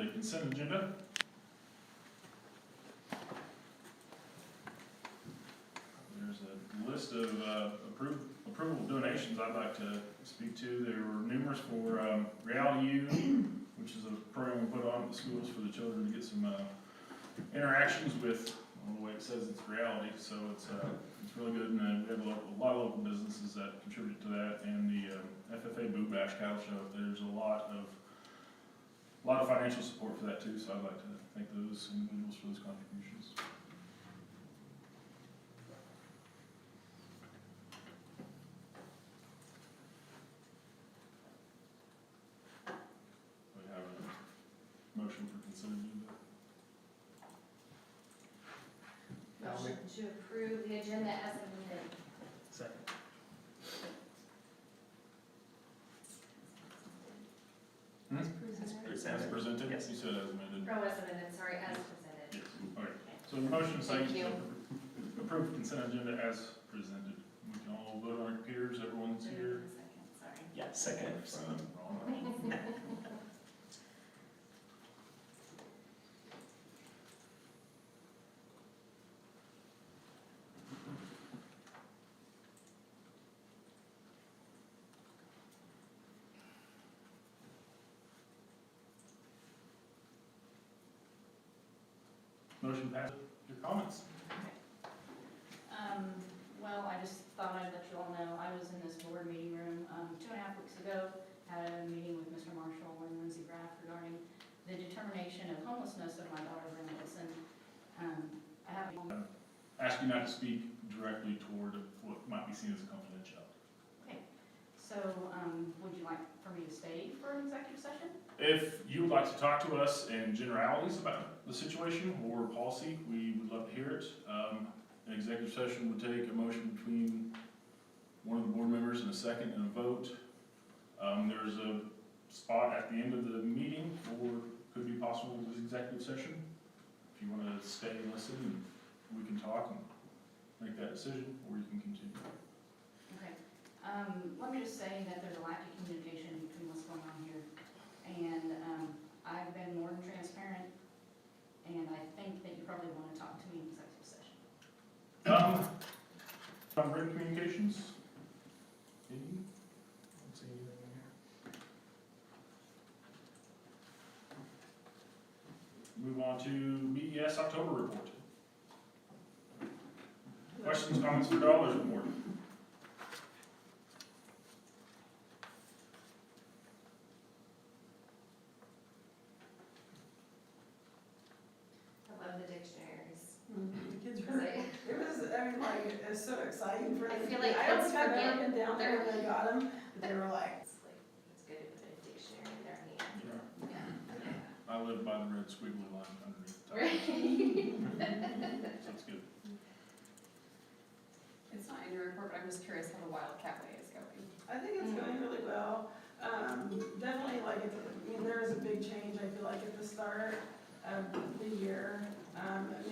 the consent agenda. There's a list of approval of donations I'd like to speak to. There were numerous for Reality U, which is a program we put on at the schools for the children to get some interactions with, well, the way it says it's reality, so it's really good, and we have a lot of local businesses that contribute to that, and the FFA Boo Bash Cattle Show. There's a lot of financial support for that too, so I'd like to thank those individuals for those contributions. We have a motion for consent agenda. Motion to approve the agenda as amended. Second. As presented? Yes. You said as amended. Oh, as amended, sorry, as presented. Yes. Okay. So the motion Thank second you. to approve consent agenda as presented. We can all vote on our computers. Everyone's here. Sorry. Yeah, second. Motion passes. Your comments? Well, I just thought I'd let you all know, I was in this board meeting room, 2.5 weeks ago, had a meeting with Mr. Marshall and Lindsay Graff regarding the determination of homelessness of my daughter, Brenda Wilson. I have. Ask you not to speak directly toward what might be seen as confidential. Okay, so, would you like for me to stay for an executive session? If you would like to talk to us in generalities about the situation or policy, we would love to hear it. An executive session would take a motion between one of the board members and a second and a vote. There's a spot at the end of the meeting for, could be possible with executive session. If you want to stay and listen, and we can talk and make that decision, or you can continue. Okay, let me just say that there's a lack of communication between what's going on here. And I've been more than transparent, and I think that you probably want to talk to me in executive session. On written communications? Any? Don't see anything in here. Move on to BES October report. Questions, comments for dollars report? I love the dictionaries. The kids were, it was, I mean, like, it was so exciting for I them. feel like I don't kids think I've forget ever been down there when they got them, but they were like, It's good to put a dictionary in their hand. Yeah. I live by the red squiggly line underneath the Right. top. So it's good. It's not in your report, but I'm just curious how the Wildcat Way is going. I think it's going really well. Definitely, like, I mean, there is a big change, I feel like, at the start of the year.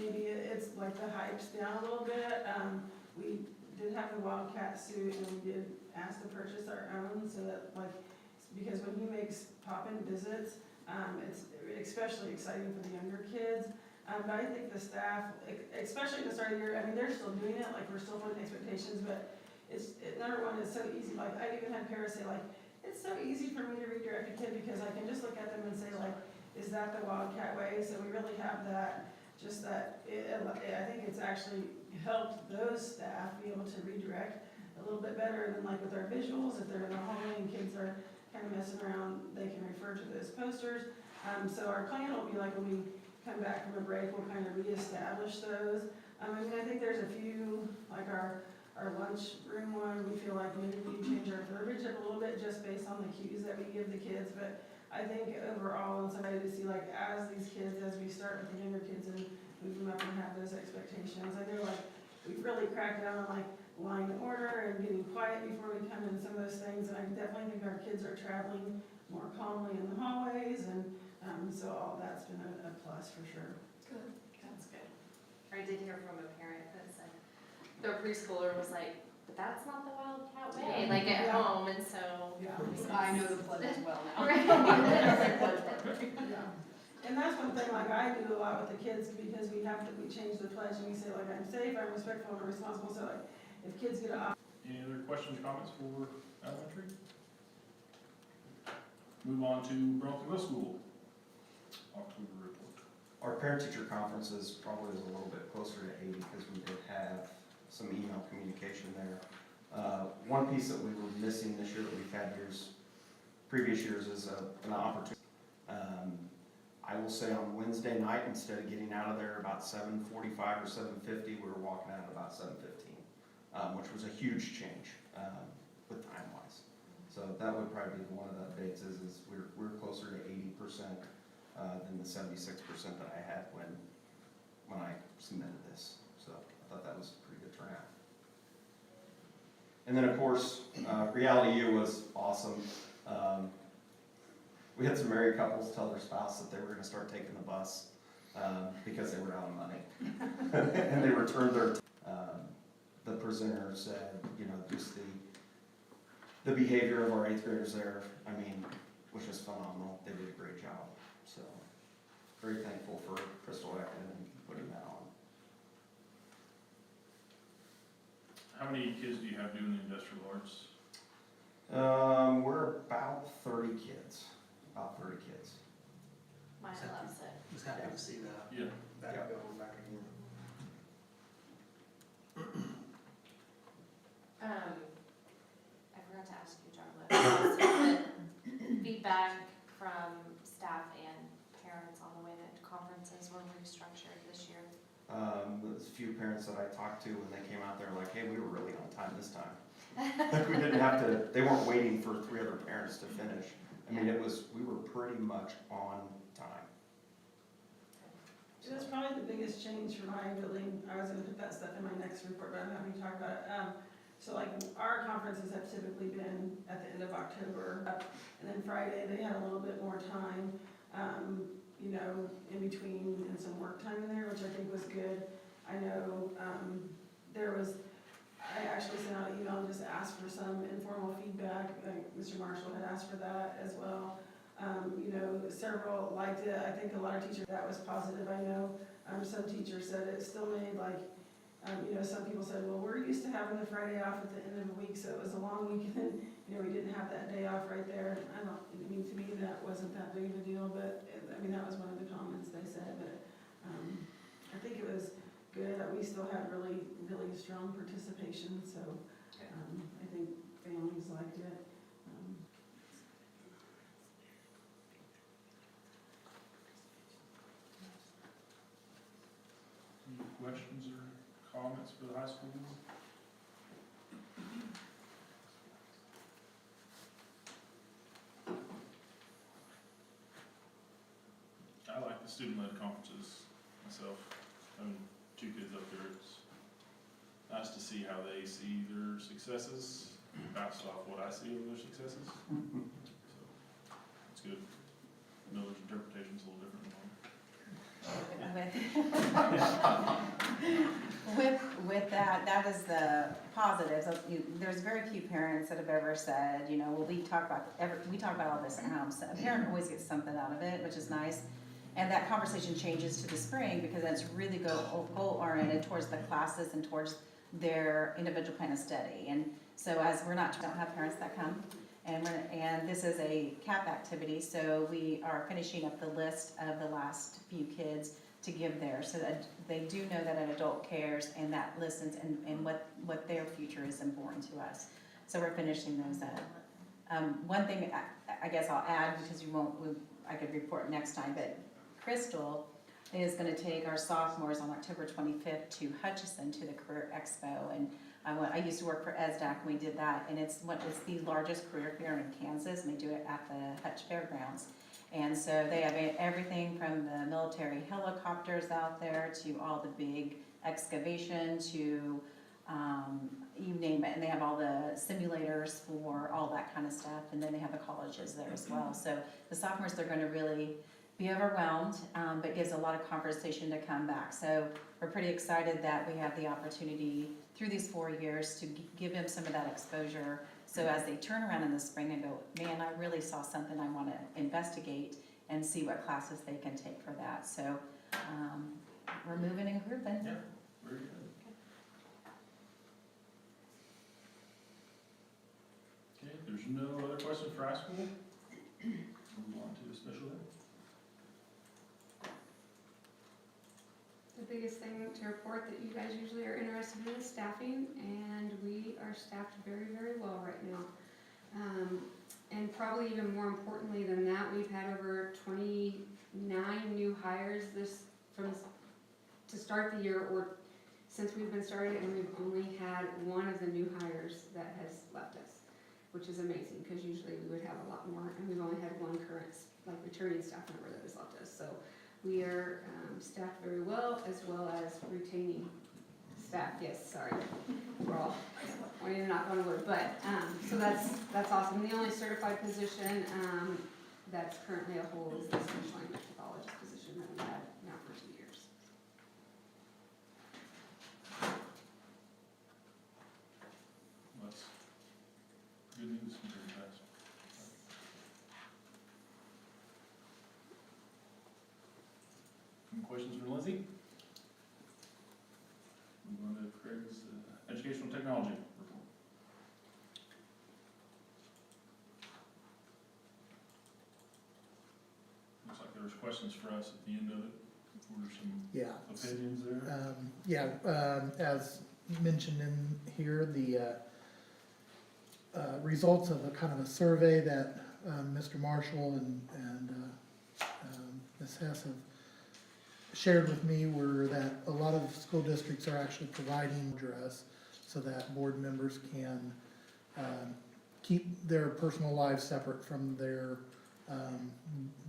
Maybe it's like the hype's down a little bit. We did have the Wildcat suit, and we did ask to purchase our own, so that, like, because when he makes pop-in visits, it's especially exciting for the younger kids. But I think the staff, especially at the start of the year, I mean, they're still doing it, like, we're still putting expectations, but number one, it's so easy. Like, I even had Paris say, like, it's so easy for me to redirect a kid because I can just look at them and say, like, is that the Wildcat Way? So we really have that, just that, I think it's actually helped those staff be able to redirect a little bit better than, like, with our visuals. If they're in the hallway and kids are kind of messing around, they can refer to those posters. So our plan will be, like, when we come back from a break, we'll kind of reestablish those. I mean, I think there's a few, like our lunch room one, we feel like maybe we change our verbiage up a little bit just based on the cues that we give the kids. But I think overall, it's somebody to see, like, as these kids, as we start with the younger kids and move them up and have those expectations. I know, like, we've really cracked down on, like, line order and getting quiet before we come in, some of those things. And I definitely think our kids are traveling more calmly in the hallways, and so all that's been a plus for sure. Good. That's good. I did hear from a parent that said their preschooler was like, but that's not the Wildcat Way, Yeah. like at Yeah. home, and so. Yeah. I know the pledge as well now. Right. Yeah. And that's one thing, like, I do a lot with the kids, because we change the pledge, and we say, like, I'm safe, I'm respectful, and I'm responsible, so like, if kids get a Any other questions, comments for elementary? Move on to Burlington Middle School, October report. Our parent-teacher conferences probably is a little bit closer to 80 because we did have some email communication there. One piece that we were missing this year that we've had previous years is an opportunity. I will say on Wednesday night, instead of getting out of there about 7:45 or 7:50, we were walking out at about 7:15, which was a huge change with time-wise. So that would probably be one of the updates is we're closer to 80% than the 76% that I had when I submitted this. So I thought that was a pretty good turnout. And then of course, Reality U was awesome. We had some married couples tell their spouse that they were going to start taking the bus because they were out of money, and they returned their. The presenter said, you know, just the behavior of our 8th graders there, I mean, was just phenomenal. They did a great job. So very thankful for Crystal Ecken and putting that on. How many kids do you have doing the industrial arts? We're about 30 kids. About 30 kids. Mine loves it. Was happy to see that. Yeah. Back Yeah. going back again. I forgot to ask you, Jarla, but feedback from staff and parents on the way that conferences were restructured this year. There's a few parents that I talked to when they came out there like, hey, we were really on time this time. Like we didn't have to, they weren't waiting for 3 other parents to finish. I mean, we were pretty much on time. It was probably the biggest change for my building. I was gonna put that stuff in my next report, but I'm happy to talk about it. So like, our conferences have typically been at the end of October, and then Friday, they had a little bit more time, you know, in between and some work time in there, which I think was good. I know, I actually sent out an email and just asked for some informal feedback. Mr. Marshall had asked for that as well. You know, several liked it. I think a lot of teachers, that was positive. I know some teachers said it still made like, you know, some people said, well, we're used to having the Friday off at the end of the week, so it was a long weekend. You know, we didn't have that day off right there. I mean, to me, that wasn't that big of a deal, but I mean, that was one of the comments they said. But I think it was good. We still had really, really strong participation, so I think families liked it. Any questions or comments for the high school? I like the student-led conferences myself. Having 2 kids up there, it's nice to see how they see their successes, bounce off what I see of their successes. So, it's good. Miller's interpretation's a little different than mine. With that is the positives. There's very few parents that have ever said, you know, well, we talk about all this at home. So a parent always gets something out of it, which is nice. And that conversation changes to the spring because that's really goal-oriented towards the classes and towards their individual plan of study. And so as don't have parents that come, and this is a CAP activity, so we are finishing up the list of the last few kids to give there, so that they do know that an adult cares and that listens and what their future is important to us. So we're finishing those up. One thing I guess I'll add, because I could report next time, but Crystal is going to take our sophomores on October 25th to Hutchinson to the Career Expo, and I used to work for ESDAC, and we did that, and it's the largest career fair in Kansas, and they do it at the Hutch Fairgrounds. And so they have everything from the military helicopters out there to all the big excavation to you name it, and they have all the simulators for all that kind of stuff, and then they have the colleges there as well. So the sophomores, they're going to really be overwhelmed, but gives a lot of conversation to come back. So we're pretty excited that we have the opportunity through these 4 years to give them some of that exposure. So as they turn around in the spring and go, man, I really saw something I want to investigate, and see what classes they can take for that. So, we're moving and grouping. Yeah, very good. Okay, if there's no other questions for high school, move on to special ed. The biggest thing to report that you guys usually are interested in is staffing, and we are staffed very, very well right now. And probably even more importantly than that, we've had over 29 new hires to start the year, or since we've been started, and we've only had one of the new hires that has left us, which is amazing, because usually we would have a lot more, and we've only had one current, like, returning staff member that has left us. So we are staffed very well, as well as retaining staff. Yes, sorry, we're all wanting to knock on wood, but so that's awesome. The only certified position that's currently a hole is the Spanish language pathologist position that we've had now for 2 years. That's good news, very fast. Any questions for Lindsay? Move on to Craig's educational technology report. Looks like there was questions for us at the end of it. Were there some Yeah. opinions there? As mentioned in here, the results of a kind of a survey that Mr. Marshall and Ms. Hess have shared with me were that a lot of school districts are actually providing address so that board members can keep their personal lives separate from their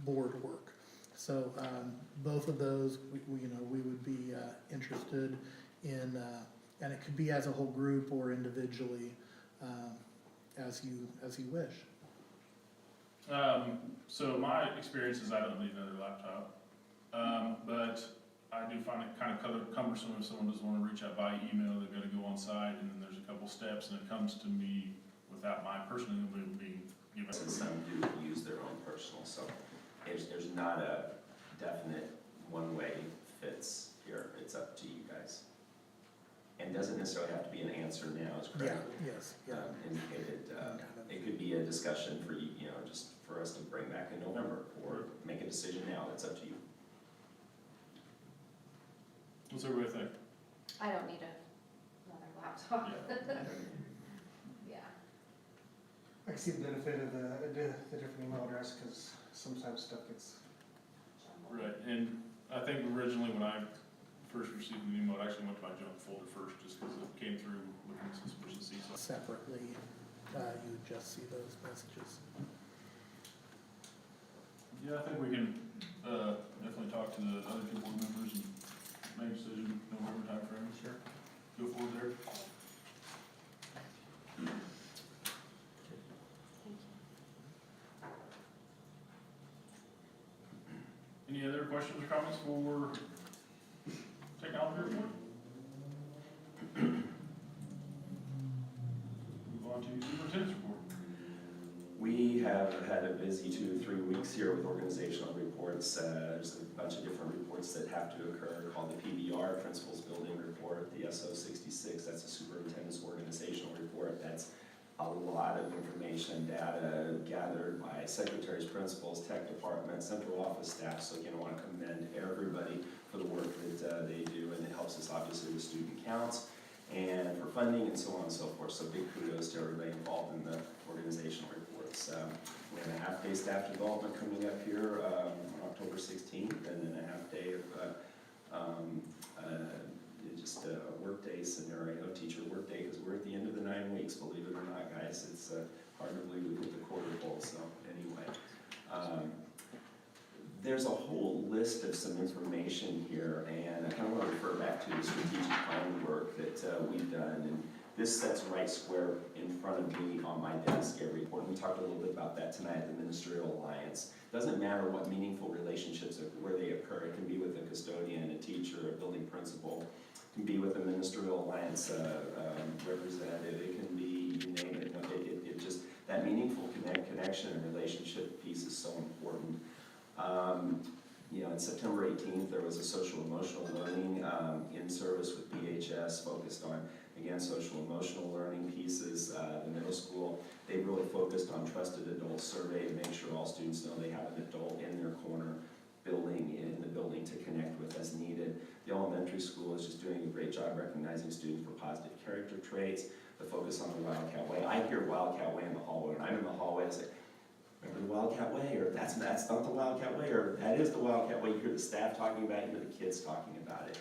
board work. So both of those, we would be interested in, and it could be as a whole group or individually, as you wish. So my experience is I don't need another laptop, but I do find it kind of cumbersome if someone doesn't want to reach out by email. They've got to go on site, and then there's a couple steps, and it comes to me without my personal email being given. And some do use their own personal, so there's not a definite one-way fits here, it's up to you guys. And doesn't necessarily have to be an answer now, as Craig indicated. It could be a discussion for you, just for us to bring back in November, or make a decision now, that's up to you. What's everybody think? I don't need another laptop. Yeah. I can see the benefit of the different email address, because sometimes stuff gets. Right, and I think originally when I first received an email, it actually went to my junk folder first, just because it came through looking suspiciously. So Separately, you would just see those messages. yeah, I think we can definitely talk to the other two board members and make a decision November timeframe. Sure. Go forward there. Any other questions or comments for technology report? Move on to superintendent's report. We have had a busy 2 to 3 weeks here with organizational reports. There's a bunch of different reports that have to occur called the PBR, Principals Building Report, the SO66, that's a superintendent's organizational report. That's a lot of information, data gathered by secretaries, principals, tech department, central office staff. So again, I want to commend everybody for the work that they do, and it helps us obviously with student counts and for funding and so on and so forth. So big kudos to everybody involved in the organizational reports. We have a half-day staff development coming up here on October 16th, and then a half-day of just a workday scenario, teacher workday, because we're at the end of the 9 weeks, believe it or not, guys. It's hard to believe we hit the quarter goal, so anyway. There's a whole list of some information here, and I kind of want to refer back to the strategic plan work that we've done. And this sets right square in front of me on my desk every report. We talked a little bit about that tonight at the Ministerial Alliance. Doesn't matter what meaningful relationships where they occur. It can be with a custodian, a teacher, a building principal. It can be with a Ministerial Alliance representative. It can be, you name it. It just, that meaningful connection and relationship piece is so important. You know, on September 18th, there was a social emotional learning in service with BHS focused on, again, social emotional learning pieces. The middle school, they really focused on trusted adult survey to make sure all students know they have an adult in their corner in the building to connect with as needed. The elementary school is just doing a great job recognizing students for positive character traits, the focus on the Wildcat Way. I hear Wildcat Way in the hallway. When I'm in the hallway, I say, remember the Wildcat Way, or that's not the Wildcat Way, or that is the Wildcat Way. You hear the staff talking about it, you hear the kids talking about it.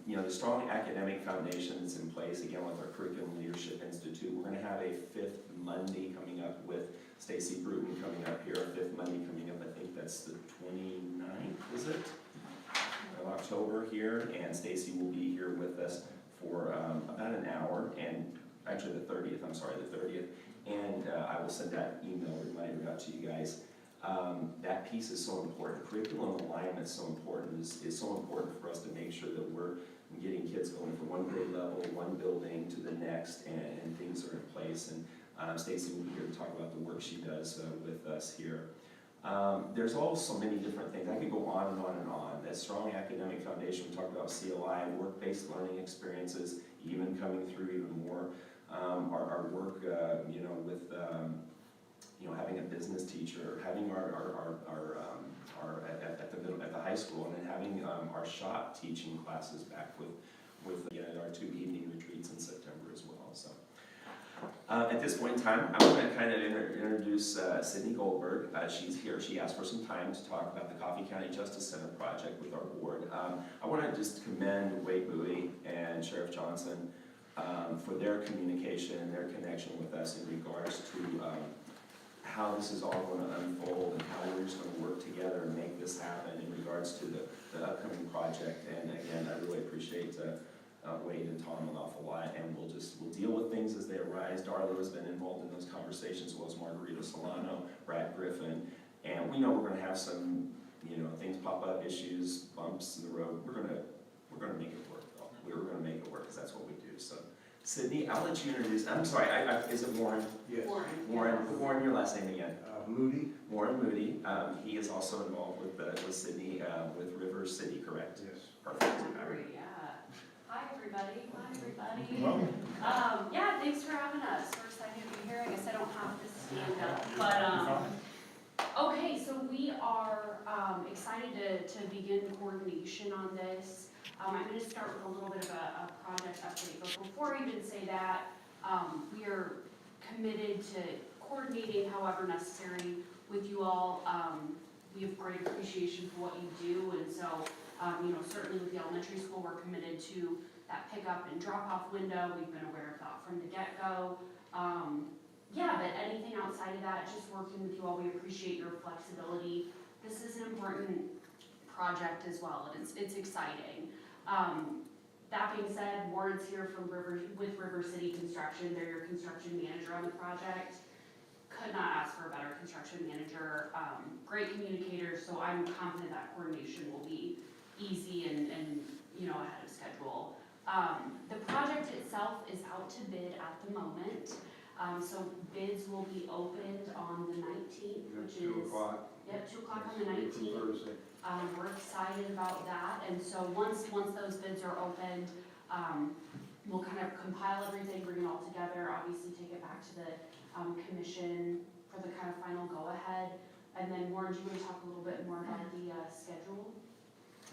You know, the strong academic foundation that's in place, again, with our Curriculum Leadership Institute. We're gonna have a 5th Monday coming up with Stacy Bruton coming up here, a 5th Monday coming up, I think that's the 29th, is it? Of October here, and Stacy will be here with us for about an hour, and actually the 30th, I'm sorry, the 30th. And I will send that email reminder out to you guys. That piece is so important. Curriculum alignment is so important. It's so important for us to make sure that we're getting kids going from one grade level, one building to the next, and things are in place. And Stacy will be here to talk about the work she does with us here. There's also many different things. I could go on and on and on. That strong academic foundation, we talked about CLI, work-based learning experiences, even coming through even more. Our work, you know, with you know, having a business teacher, having at the high school, and then having our shop teaching classes back with again, our 2 evening retreats in September as well. So at this point in time, I'm going to kind of introduce Sydney Goldberg. She's here. She asked for some time to talk about the Coffee County Justice Center project with our board. I want to just commend Wade Bowie and Sheriff Johnson for their communication and their connection with us in regards to how this is all going to unfold and how we're just going to work together and make this happen in regards to the upcoming project. And again, I really appreciate Wade and Tom an awful lot, and we'll deal with things as they arise. Darla has been involved in those conversations, as well as Margarita Solano, Brad Griffin, and we know we're going to have some, you know, things pop up, issues, bumps in the road. We're going to make it work, though. We're going to make it work because that's what we do. So, Sydney, I'll let you introduce. I'm sorry, is it Warren? Yes. Warren, your last name again? Moody? Warren Moody. He is also involved with Sydney, with River City, correct? Yes. Perfect. Yeah. Hi, everybody. Welcome. Yeah, thanks for having us. We're excited to be here. I guess I don't have this stand up, but, okay, so we are, excited to begin coordination on this. I'm gonna start with a little bit of a project update, but before I even say that, we are committed to coordinating however necessary with you all. We have great appreciation for what you do, and so, you know, certainly with the elementary school, we're committed to that pickup and drop-off window. We've been aware of that from the get-go. Yeah, but anything outside of that, just working with you all, we appreciate your flexibility. This is an important project as well, and it's exciting. That being said, Warren's here with River City Construction. They're your construction manager on the project. Could not ask for a better construction manager. Great communicators, so I'm confident that coordination will be easy and you know, ahead of schedule. The project itself is out to bid at the moment. So bids will be opened on the 19th, which is 2 o'clock. Yep, 2 o'clock on the 19th. Thursday. We're excited about that, and so once those bids are opened, we'll kind of compile everything, bring it all together, obviously take it back to the commission for the kind of final go-ahead. And then Warren, do you want to talk a little bit more about the schedule?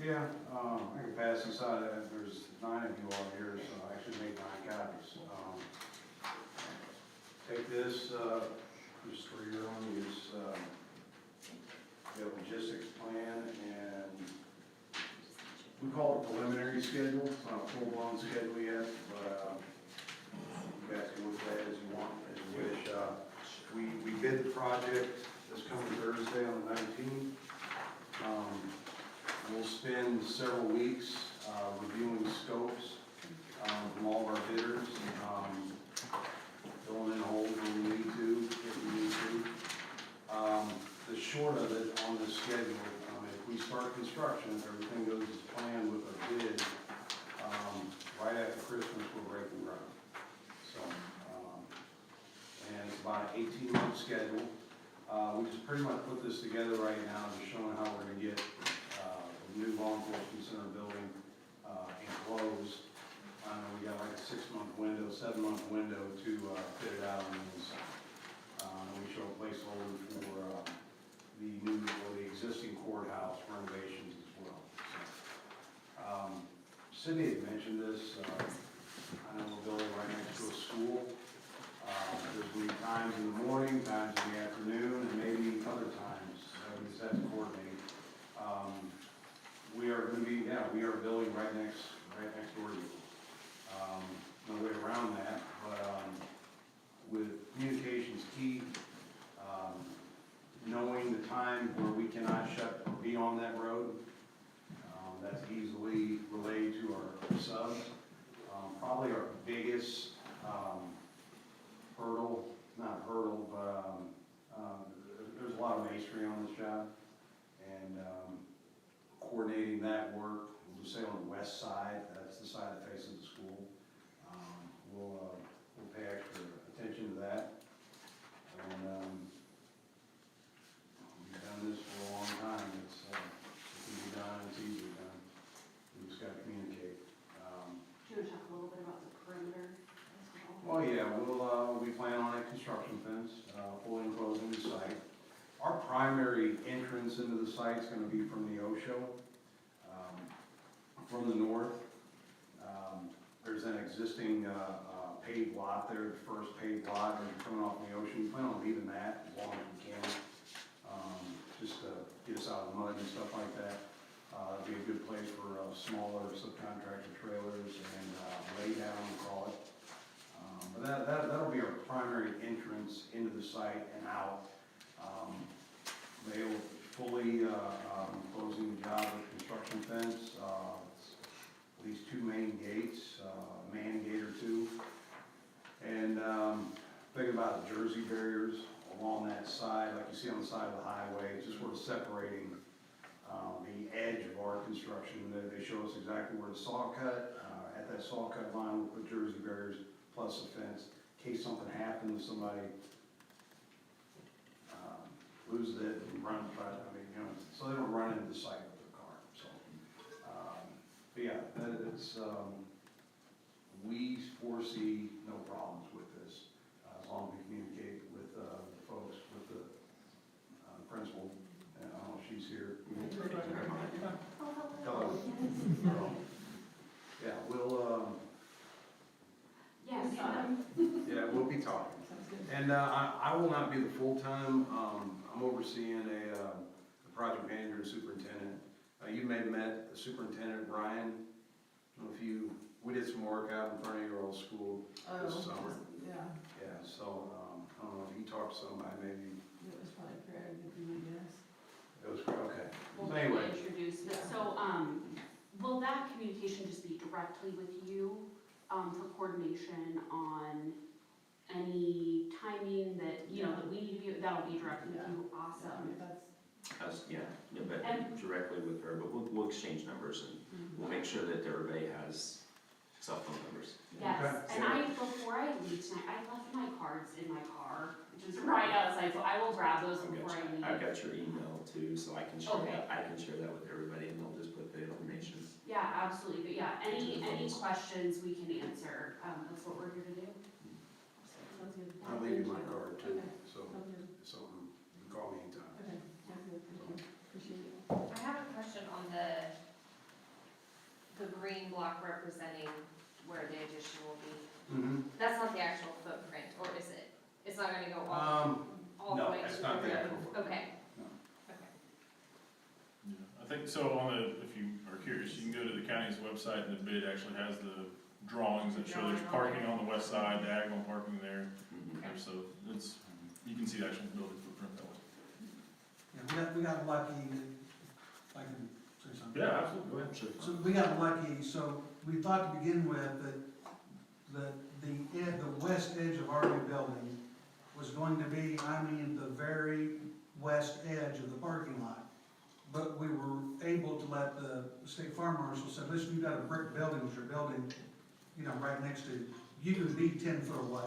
Yeah, I can pass this out. There's 9 of you all here, so I actually made 9 copies. Take this just for your own use. We have a logistics plan, and we call it preliminary schedule. It's not a full-blown schedule yet, but you guys can look at it as you want, as you wish. We bid the project this coming Thursday on the 19th. We'll spend several weeks reviewing scopes from all of our bidders, filling in holes when we need to, if we need to. The short of it on this schedule, if we start construction, if everything goes as planned with our bid, right after Christmas, we'll break and run. So, and it's about an 18-month schedule. We just pretty much put this together right now, just showing how we're gonna get, the new law enforcement center building, enclosed. I know we got like a 6-month window, 7-month window to, fit it out on the inside. And we show a placeholder for, the new, or the existing courthouse renovations as well. So, Sydney had mentioned this, I know we're building right next to a school. There's gonna be times in the morning, times in the afternoon, and maybe other times, we just have to coordinate. We are gonna be, we are building right next door to you. No way around that, but, with communications key, knowing the time where we cannot shut or be on that road, that's easily relayed to our subs. Probably our biggest, hurdle, but, there's a lot of masonry on this job, and, coordinating that work, we'll just say on the west side, that's the side that faces the school. We'll pay extra attention to that, and, we've done this for a long time, it can be done, it's easily done, we just gotta communicate. Do you want to talk a little bit about the perimeter as well? Well, yeah, we plan on a construction fence, fully enclosing the site. Our primary entrance into the site is gonna be from the Osho, from the north. There's an existing, paved lot there, the first paved lot, as you're coming off the ocean, we plan on leaving that as long as we can, just to get us out of the mud and stuff like that. It'd be a good place for, smaller subcontractor trailers and, lay down, we call it. But that'll be our primary entrance into the site and out. They'll fully, closing the job with construction fence, at least 2 main gates, a man gate or 2. And, think about the Jersey barriers along that side, like you see on the side of the highway, just sort of separating, the edge of our construction. They show us exactly where the saw cut, at that saw cut line, we'll put Jersey barriers plus a fence, in case something happens, somebody, loses it and runs, so they don't run into the site with their car, so. But yeah, it's, we foresee no problems with this, as long as we communicate with, the folks, with the, principal, and I don't know if she's here. Hello. Yeah, Yes. yeah, we'll be talking. And, I will not be the full-time, I'm overseeing a project manager and superintendent. You may have met the superintendent, Brian. I don't know if we did some work out in front of your old school this summer. Yeah, Yeah, so, I don't know if you talked to somebody, maybe, it was probably Craig, I guess. it was, okay. We'll So anyway, be introduced, so, will that communication just be directly with you, for coordination on any timing that, that we need to be, that'll be directly with you, awesome. But And- directly with her, but we'll exchange numbers and we'll make sure that everybody has cell phone numbers. Yes, Okay. and before I leave tonight, I left my cards in my car, which is right outside, so I will grab those before I leave. I've got your email too, so I can share Okay. that, I can share that with everybody and they'll just put the information. Yeah, absolutely, but yeah, any questions we can answer, that's what we're here to do. Sounds good. I'll leave you my card too, Okay. so, Sounds good. you can call me anytime. Okay, sounds good, thank you, appreciate it. I have a question on the green block representing where the addition will be. Mm-hmm. That's not the actual footprint, or is it? It's not gonna go all the no, way to it's the not the road? actual footprint. Okay. No. Okay. Yeah, I think, so if you are curious, you can go to the county's website, and the bid actually has the drawings that show there's parking on the west side, diagonal parking there. So you can see the actual building footprint that way. Yeah, we got lucky, if I can say something. Yeah, absolutely, go ahead. So we got lucky, so we thought to begin with that the west edge of our new building was going to be, the very west edge of the parking lot. But we were able to let the state farm marshal say, listen, you've got a brick building that you're building, right next to, you can be 10 foot away.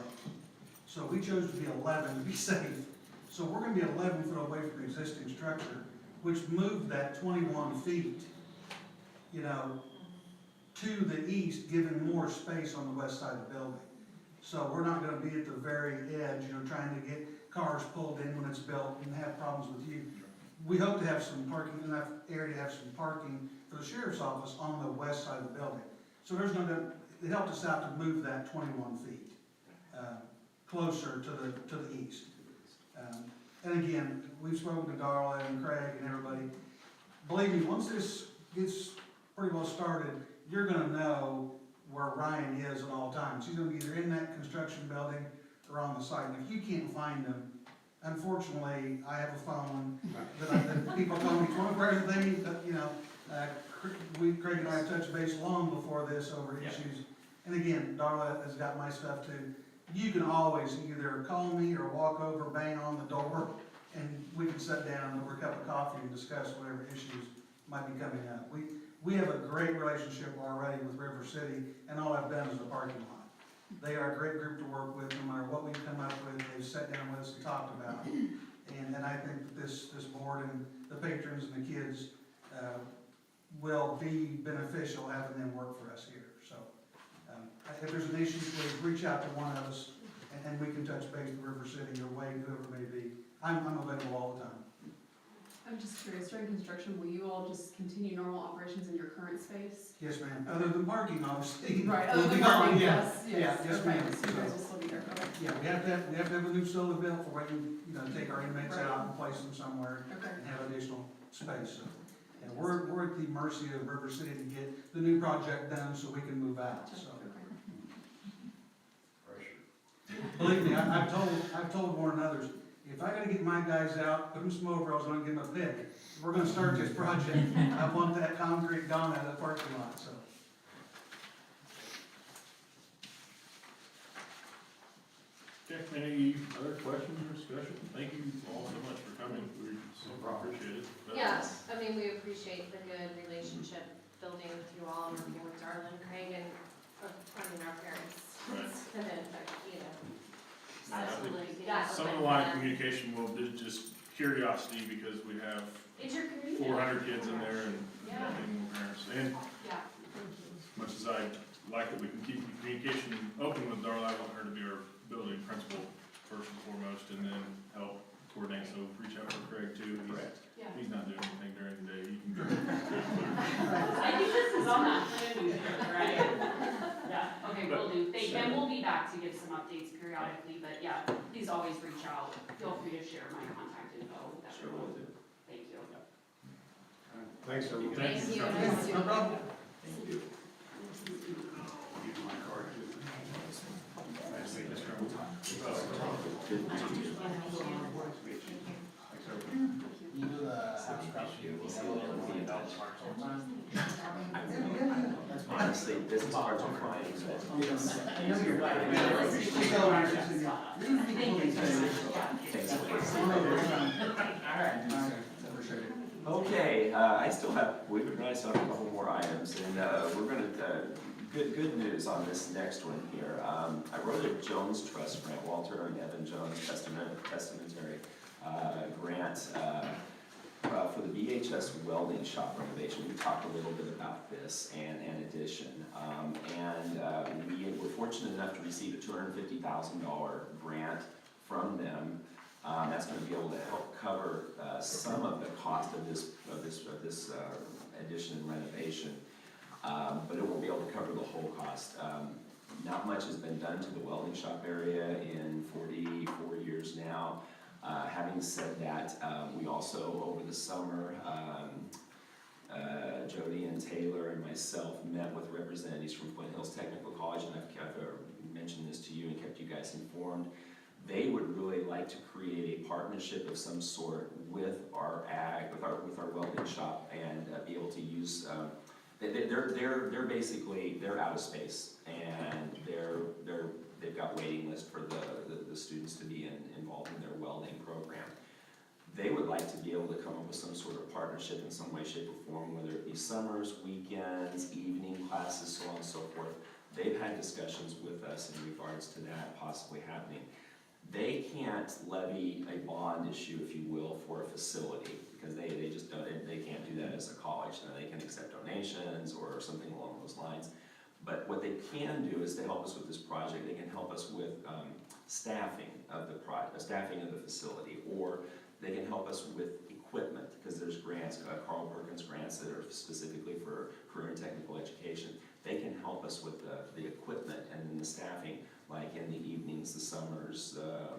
So we chose to be 11 to be safe. So we're gonna be 11 foot away from the existing structure, which moved that 21 feet, you know, to the east, giving more space on the west side of the building. So we're not gonna be at the very edge, you know, trying to get cars pulled in when it's built and have problems with you. We hope to have some parking, enough area to have some parking for the sheriff's office on the west side of the building. So there's gonna, it helped us out to move that 21 feet, closer to the east. And again, we've spoken to Darla and Craig and everybody. Believe me, once this gets pretty well started, you're gonna know where Ryan is at all times. He's gonna be either in that construction building or on the site. And if you can't find him, unfortunately, I have a phone that people call me 24 hours a day, but, you know, Craig and I have touched base long before this over issues. And again, Darla has got my stuff too. You can always either call me or walk over, bang on the door, and we can sit down over a cup of coffee and discuss whatever issues might be coming up. We have a great relationship already with River City, and all I've done is the parking lot. They are a great group to work with, no matter what we come up with, they've sat down with us and talked about. And I think that this board and the patrons and the kids will be beneficial having them work for us here. So if there's an issue, please reach out to one of us, and we can touch base with River City or Wade, whoever it may be. I'm available all the time. I'm just curious, during construction, will you all just continue normal operations in your current space? Yes, ma'am. Other than parking, obviously. Right, We'll other be than gone, parking, yeah. yes, Yeah, yes. yes, Okay, ma'am. so you guys will still be there, okay. Yeah, we have to have a new facility built for when, you know, take our inmates Right. out and place them somewhere Okay. and have additional space. So, and we're at the mercy of River City to get the new project done so we can move out, so. Believe me, I've told Warren and others, if I gotta get my guys out, put them some overalls on and give them a pick, if we're gonna start this project, I want that concrete gone out of the parking lot, so. Okay, any other questions or discussion? Thank you all so much for coming, we so appreciate it. Yeah, I mean, we appreciate the good relationship building with you all, and working with Darla and Craig, and, I mean, our parents. Right. It's been, you know, Yeah, I think absolutely, yeah. Some of the line of communication will be just curiosity, because we have It's your community. 400 kids in there and Yeah. many more parents. And Yeah. much as I like that we can keep the communication open with Darla, I want her to be our building principal first and foremost, and then help coordinate, so reach out to Craig too. Yeah. He's not doing anything during the day, he can go. I think this is on that plan we shared, right? Yeah, okay, will do. And we'll be back to give some updates periodically, but yeah, please always reach out. Feel free to share my contact info with Sure will everyone. do. Thank you. Thanks, everyone. Thank you. No problem. Thank you. Use my card too. Nice to meet you, Mr. You do the house Honestly, business cards are fine, but yes. Okay, I still have, believe it or not, I still have a couple more items, and we're gonna, good news on this next one here. I wrote a Jones Trust grant, Walter and Evan Jones testamentary grant for the VHS welding shop renovation. We talked a little bit about this and an addition. We were fortunate enough to receive a $250,000 grant from them. That's going to be able to help cover some of the cost of this addition and renovation, but it won't be able to cover the whole cost. Not much has been done to the welding shop area in 44 years now. Having said that, we also, over the summer, Jody and Taylor and myself met with representatives from Flint Hills Technical College, and I've mentioned this to you and kept you guys informed. They would really like to create a partnership of some sort with our welding shop, and be able to use. They're basically out of space, and they've got waiting list for the students to be involved in their welding program. They would like to be able to come up with some sort of partnership in some way, shape, or form, whether it be summers, weekends, evening classes, so on and so forth. They've had discussions with us in regards to that possibly happening. They can can't levy a bond issue, if you will, for a facility, because they just don't, they can't do that as a college. Now, they can accept donations or something along those lines. But what they can do is to help us with this project, they can help us with staffing of the facility, or they can help us with equipment, because there's grants, Carl Perkins grants that are specifically for career and technical education. They can help us with the equipment and then the staffing, like in the evenings, the summers, the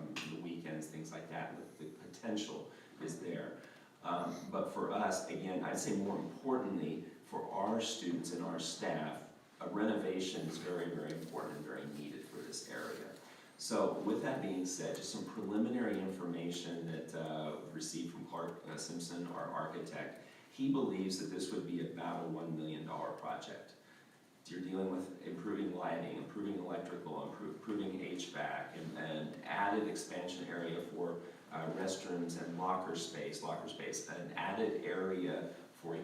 weekends, things like that. The potential is there. But for us, again, I'd say more importantly, for our students and our staff, a renovation is very, very important and very needed for this area. So with that being said, just some preliminary information that we've received from Clark Simpson, our architect. He believes that this would be about a $1 million project. You're dealing with improving lighting, improving electrical, improving HVAC, and added expansion area for restrooms and locker space, an added area for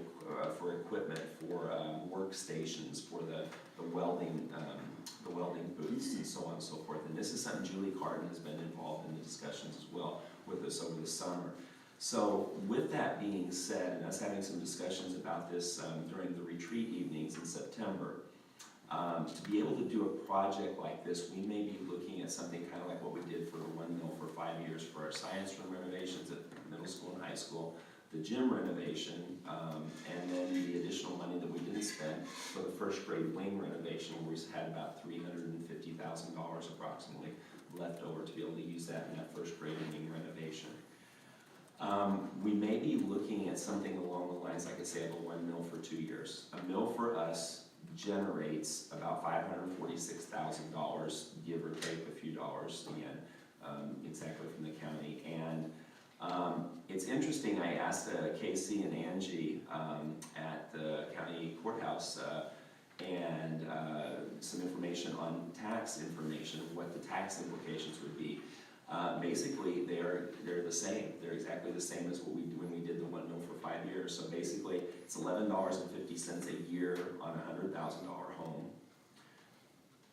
equipment, for workstations, for the welding booths, and so on and so forth. And this is something Julie Carden has been involved in the discussions as well with us over the summer. So with that being said, and us having some discussions about this during the retreat evenings in September, to be able to do a project like this, we may be looking at something kind of like what we did for the 1 mil for 5 years for our science room renovations at middle school and high school, the gym renovation, and then the additional money that we didn't spend for the first grade wing renovation, where we had about $350,000 approximately left over to be able to use that in that first grade wing renovation. We may be looking at something along the lines, like I say, of a 1 mil for 2 years. A mil for us generates about $546,000, give or take a few dollars, again, exactly from the county. And it's interesting, I asked Casey and Angie at the county courthouse and some information on tax information, what the tax implications would be. Basically, they're the same. They're exactly the same as what we do when we did the 1 mil for 5 years. So basically, it's $11.50 a year on a $100,000 home.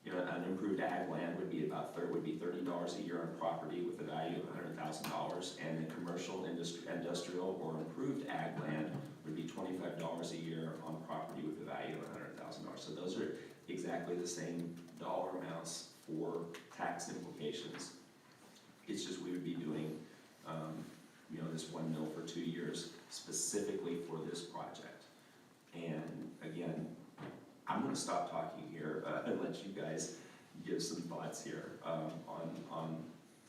You know, unimproved ag land would be about $30 a year on property with a value of $100,000, and the commercial, industrial, or improved ag land would be $25 a year on property with a value of $100,000. So those are exactly the same dollar amounts for tax implications. It's just we would be doing, you know, this 1 mil for 2 years specifically for this project. And again, I'm going to stop talking here and let you guys give some thoughts here on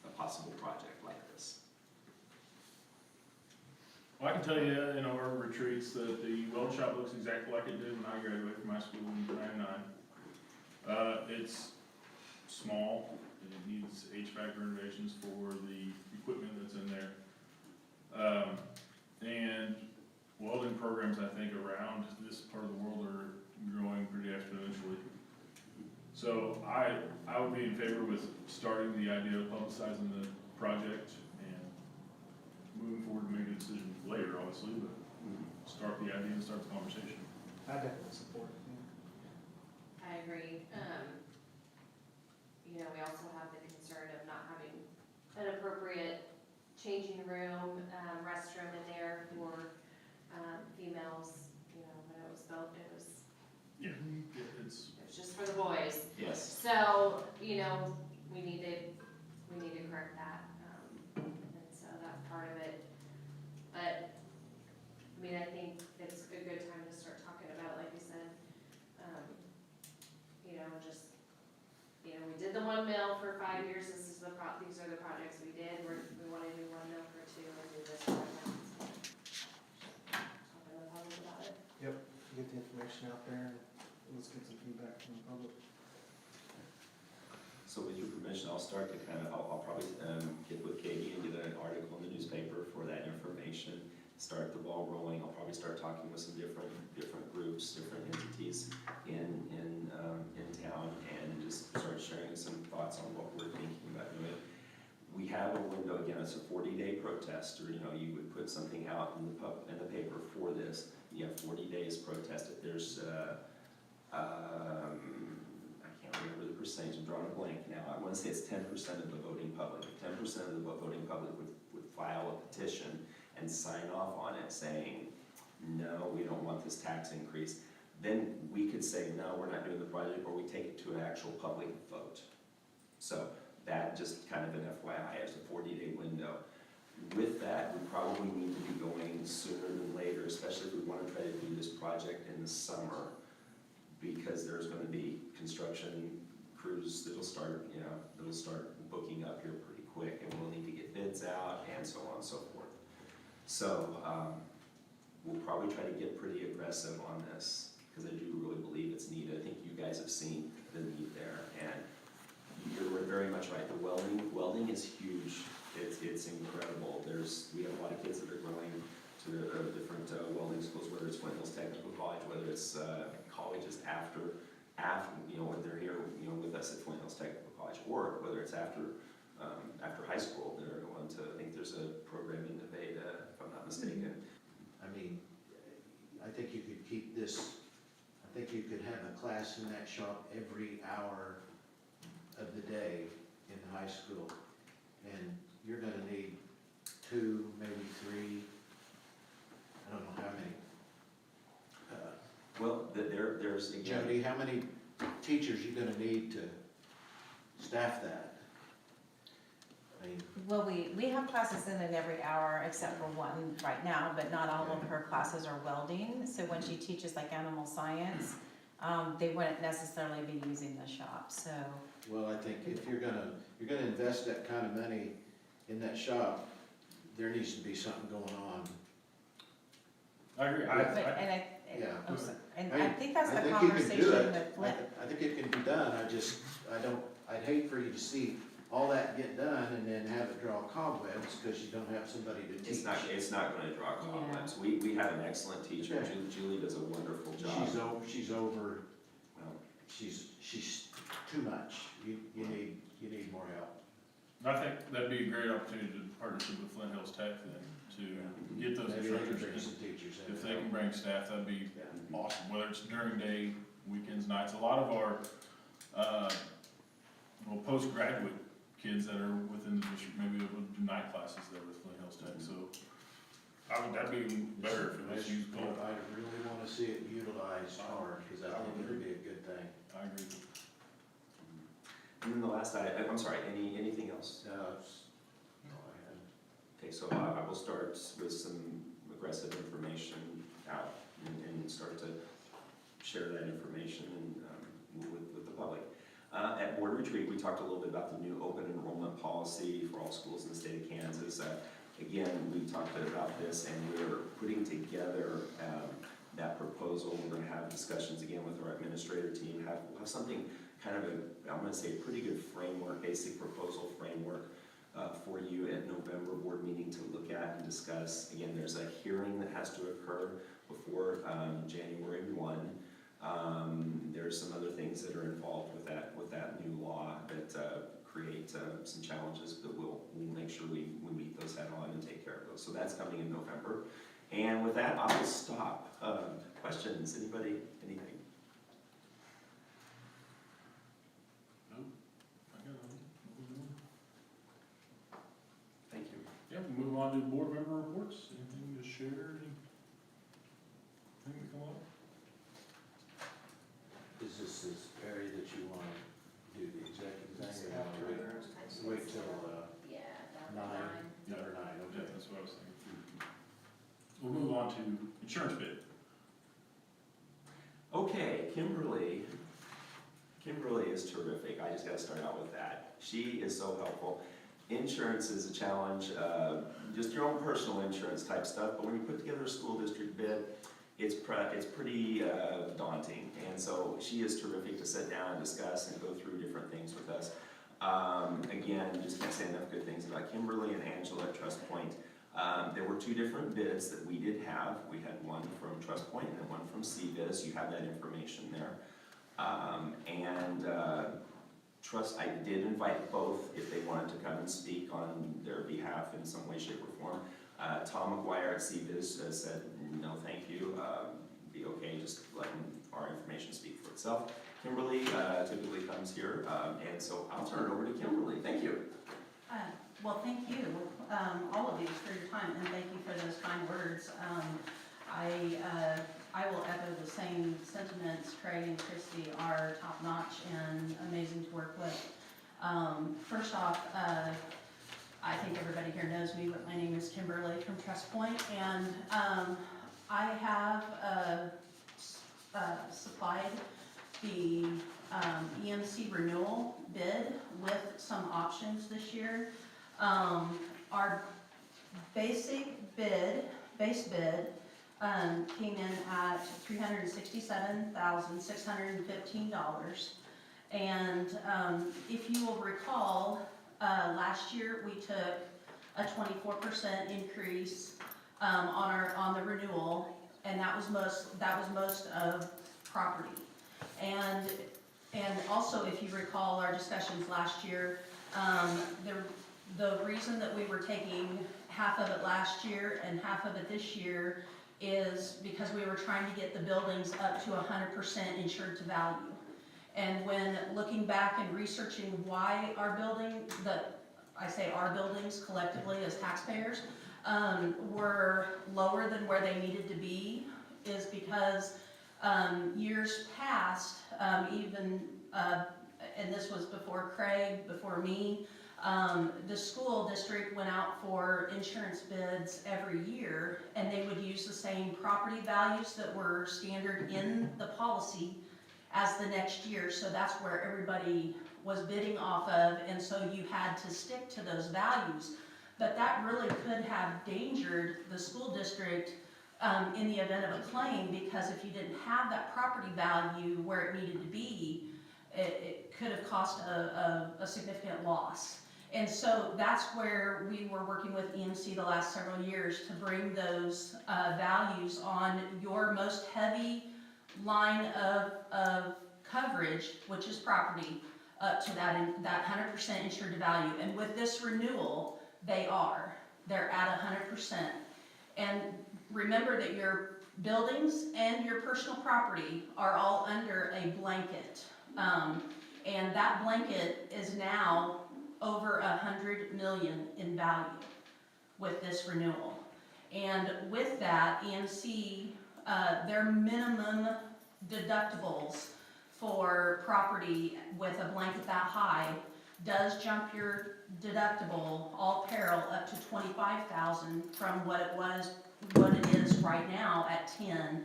a possible project like this. Well, I can tell you in our retreats that the weld shop looks exactly like it did when I graduated from high school in '99. It's small. It needs HVAC renovations for the equipment that's in there. And welding programs, I think, around this part of the world are growing pretty exponentially. So I would be in favor with starting the idea of publicizing the project and moving forward to make a decision later, obviously, but start the idea and start the conversation. I definitely support it. I agree. You know, we also have the concern of not having an appropriate changing room, restroom in there for females. You know, when it was built, it was just for the boys. Yes. So, you know, we need to correct that, and so that's part of it. But, I mean, I think it's a good time to start talking about, like you said, you know, just, you know, we did the 1 mil for 5 years, these are the projects we did, we want to do 1 mil for 2 and do this project. Talking to the public about it. Yep, get the information out there and let's get some feedback from the public. So with your permission, I'll start to I'll probably get with Katie and get an article in the newspaper for that information, start the ball rolling. I'll probably start talking with some different groups, different entities in town, and just start sharing some thoughts on what we're thinking about doing. We have a window, again, it's a 40-day protest, or, you know, you would put something out in the paper for this. You have 40 days protest it. There's I can't remember the percentage, I'm drawing a blank now. I want to say it's 10% of the voting public. 10% of the voting file a petition and sign off on it saying, no, we don't want this tax increase, then we could say, no, we're not doing the project, or we take it to an actual public vote. So that just kind of an FYI, as a 40-day window. With that, we probably need to be going sooner than later, especially if we want to try to do this project in the summer, because there's going to be construction crews that'll start, that'll start booking up here pretty quick, and we'll need to get bids out and so on and so forth. So we'll probably try to get pretty aggressive on this, because I do really believe it's needed. I think you guys have seen the need there, and you're very much right. The welding is huge. It's incredible. We have a lot of kids that are going to different welding schools, whether it's Flint Hills Technical College, whether it's colleges after when they're here, with us at Flint Hills Technical College, or whether it's after high school, they're going to, I think there's a program in Nevada, if I'm not mistaken. I mean, I think you could keep this, I think you could have a class in that shop every hour of the day in high school, and you're gonna need 2, maybe 3, I don't know how many. Well, there's again. Jody, how many teachers you gonna need to staff that? I mean, Well, we have classes in it every hour except for one right now, but not all of her classes are welding. So when she teaches like animal science, they wouldn't necessarily be using the shop, so. well, I think if you're gonna invest that kind of money in that shop, there needs to be something going on. I agree. Yeah. I think that's I the think you can do conversation it. with Flint. I think it can be done, I'd hate for you to see all that get done and then have it draw cobwebs because you don't have somebody to teach. It's not gonna draw cobwebs. We have an excellent teacher. Okay. Julie does a wonderful job. She's over, Well, she's too much. You need more help. I think that'd be a great opportunity to partnership with Flint Hills Tech then, to get those Maybe they could instructors bring in. some teachers in. If they can bring staff, that'd be awesome, whether it's during day, weekends, nights. A lot of our, postgraduate kids that are within the district, maybe they would do night classes there with Flint Hills Tech, so that'd be even better if it was used both. I really wanna see it utilized hard, because I think it would be a good thing. I agree. And then the last item, I'm sorry, anything else? No, it's, no, I haven't. Okay, so I will start with some aggressive information out and start to share that information with the public. At board retreat, we talked a little bit about the new open enrollment policy for all schools in the state of Kansas. Again, we talked about this, and we're putting together that proposal. We're going to have discussions again with our administrator team. We'll have something kind of I'm going to say a pretty good framework, basic proposal framework for you at November board meeting to look at and discuss. Again, there's a hearing that has to occur before January 1. There's some other things that are involved with that new law that create some challenges, but we'll make sure we meet those head on and take care of those. So that's coming in November. And with that, I will stop. Questions? Anybody? Anything? Thank you. Yeah, we'll move on to board member reports. Anything to share? Anything to come up? Is this area that you want to do the executive thing, or you want to wait till Yeah, that 9? Yeah. Or 9, Yeah, okay. that's what I was thinking. We'll move on to insurance bid. Okay, Kimberly is terrific. I just got to start out with that. She is so helpful. Insurance is a challenge, just your own personal insurance type stuff, but when you put together a school district bid, it's pretty daunting. And so she is terrific to sit down and discuss and go through different things with us. Again, just can't say enough good things about Kimberly and Angela at Trust Point. There were 2 different bids that we did have. We had one from Trust Point and then one from CVIZ. You have that information there. I did invite both if they wanted to come and speak on their behalf in some way, shape, or form. Tom McGuire at CVIZ said, no, thank you. Be okay just letting our information speak for itself. Kimberly typically comes here, and so I'll turn it over to Kimberly. Thank you. Well, thank you, all of you, for your time, and thank you for those kind words. I will echo the same sentiments. Craig and Christy are top-notch and amazing to work with. First off, I think everybody here knows me, but my name is Kimberly from Trust Point, and I have supplied the EMC renewal bid with some options this year. Our base bid came in at $367,615. And if you will recall, last year we took a 24% increase on the renewal, and that was most of property. And also, if you recall our discussions last year, the reason that we were taking half of it last year and half of it this year is because we were trying to get the buildings up to 100% insured to value. And when looking back and researching why our buildings collectively as taxpayers were lower than where they needed to be, is because years past, and this was before Craig, before me, the school district went out for insurance bids every year, and they would use the same property values that were standard in the policy as the next year. So that's where everybody was bidding off of, and so you had to stick to those values. But that really could have endangered the school district in the event of a claim, because if you didn't have that property value where it needed to be, it could have cost a significant loss. And so that's where we were working with EMC the last several years to bring those values on your most heavy line of coverage, which is property, up to that 100% insured to value. And with this renewal, they're at 100%. And remember that your buildings and your personal property are all under a blanket. And that blanket is now over $100 million in value with this renewal. And with that, EMC, their minimum deductibles for property with a blanket that high does jump your deductible, all peril, up to $25,000 from what it is right now at 10,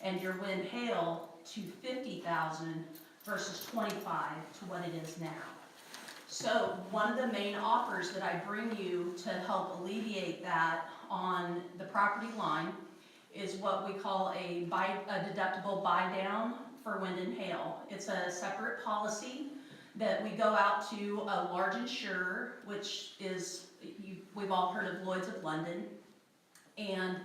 and your wind hail to $50,000 versus 25 to what it is now. So one of the main offers that I bring you to help alleviate that on the property line is what we call a deductible buy down for wind and hail. It's a separate policy that we go out to a large insurer, which is, we've all heard of Lloyd's of London. And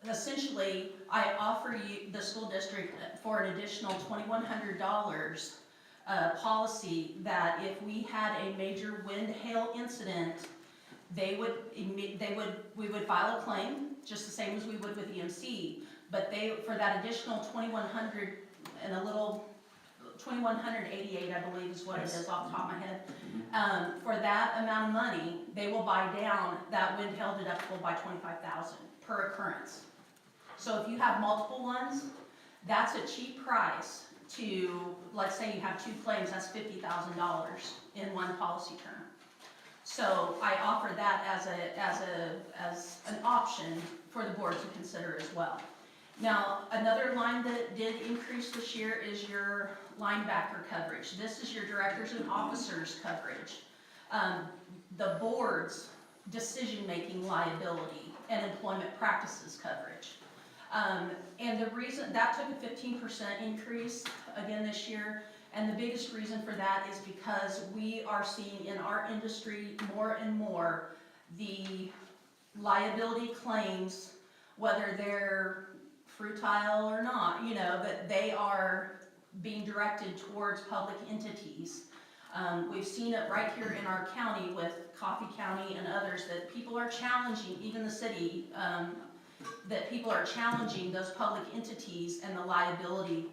essentially, I offer you, the school district, for an additional $2,100 policy, that if we had a major wind hail incident, we would file a claim, just the same as we would with EMC, but for that additional $2,100 and a little, $2,188, I believe is what it is off the top of my head. For that amount of money, they will buy down that wind hail deductible by $25,000 per occurrence. So if you have multiple ones, that's a cheap price to, let's say you have 2 claims, that's $50,000 in one policy term. So I offer that as an option for the board to consider as well. Now, another line that did increase this year is your linebacker coverage. This is your directors and officers coverage. The board's decision-making liability and employment practices coverage. And the reason, that took a 15% increase again this year, and the biggest reason for that is because we are seeing in our industry more and more the liability claims, whether they're fruitile or not, that they are being directed towards public entities. We've seen it right here in our county with Coffee County and others, that people are challenging, even the city, that people are challenging those public entities and the liability.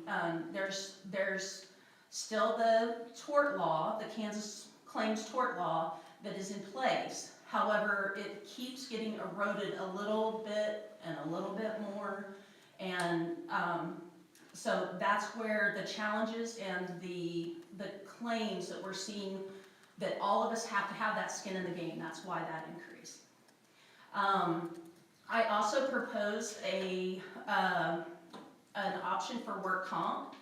There's still the tort law, the Kansas Claims Tort Law, that is in place. However, it keeps getting eroded a little bit and a little bit more. And so that's where the challenges and the claims that we're seeing, that all of us have to have that skin in the game. That's why that increase. I also proposed an option for work comp.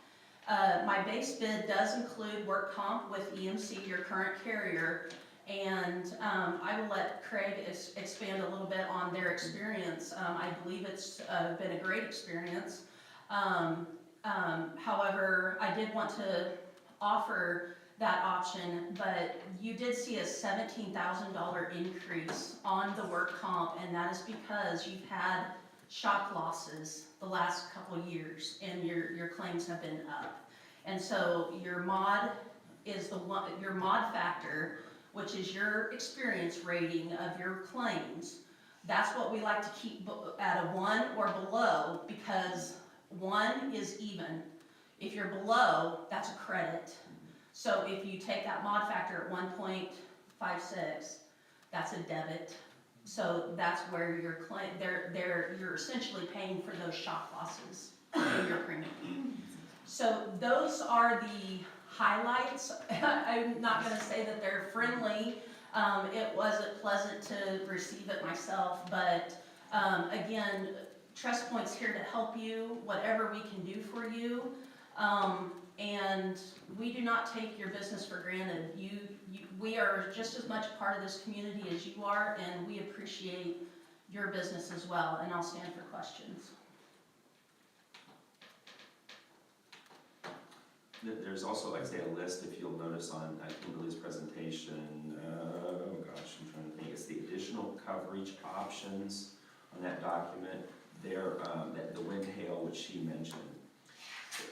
My base bid does include work comp with EMC, your current carrier, and I will let Craig expand a little bit on their experience. I believe it's been a great experience. However, I did want to offer that option, but you did see a $17,000 increase on the work comp, and that is because you've had shock losses the last couple of years, and your claims have been up. And so your mod is your mod factor, which is your experience rating of your claims. That's what we like to keep at a 1 or below, because 1 is even. If you're below, that's a credit. So if you take that mod factor at 1.56, that's a debit. So that's where your claim, you're essentially paying for those shock losses in your premium. So those are the highlights. I'm not going to say that they're friendly. It wasn't pleasant to receive it myself, but again, Trust Point's here to help you, whatever we can do for you. And we do not take your business for granted. We are just as much part of this community as you are, and we appreciate your business as well. And I'll stand for questions. There's also, like I say, a list, if you'll notice on Kimberly's presentation, oh gosh, I'm trying to think, it's the additional coverage options on that document. There, the wind hail, which she mentioned.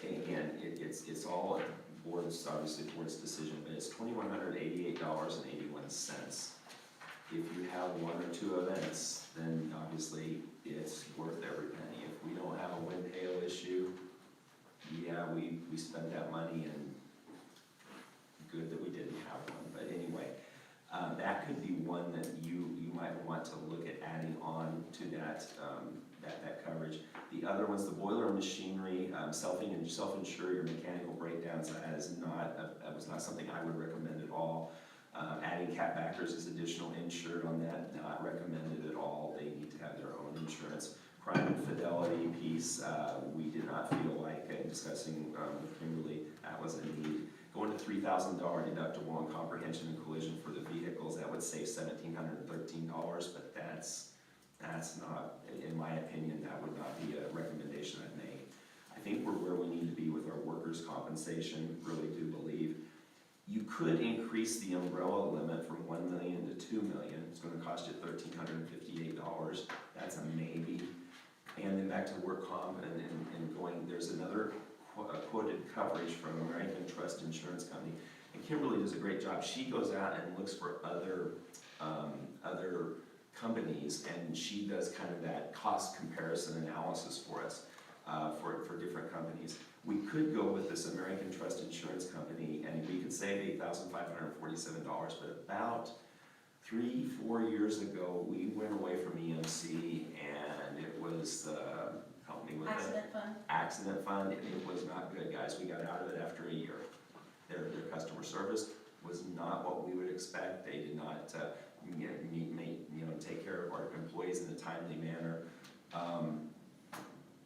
And again, it's all at the board's, obviously the board's decision, but it's $2,188.81. If you have 1 or 2 events, then obviously it's worth every penny. If we don't have a wind hail issue, yeah, we spent that money, and good that we didn't have one. But anyway, that could be one that you might want to look at adding on to that coverage. The other one's the boiler and machinery, self-insure your mechanical breakdowns. That was not something I would recommend at all. Adding cat backers is additional insured on that, not recommended at all. They need to have their own insurance. Crime and fidelity piece, we did not feel like discussing with Kimberly, that was a need. Going to $3,000 deductible on comprehension and collision for the vehicles, that would save $1,713, but that's not, in my opinion, that would not be a recommendation I'd make. I think we're where we need to be with our workers' compensation, really do believe. You could increase the umbrella limit from $1 million to $2 million. It's going to cost you $1,358. That's a maybe. And then back to work comp and going, there's another quoted coverage from American Trust Insurance Company. And Kimberly does a great job. She goes out and looks for other companies, and she does kind of that cost comparison analysis for us for different companies. We could go with this American Trust Insurance Company, and we could save $8,547, but about 3-4 years ago, we went away from EMC, and it was, help me with accident fund. It was not good, guys. We got out of it after a year. Their customer service was not what we would expect. They did not take care of our employees in a timely manner.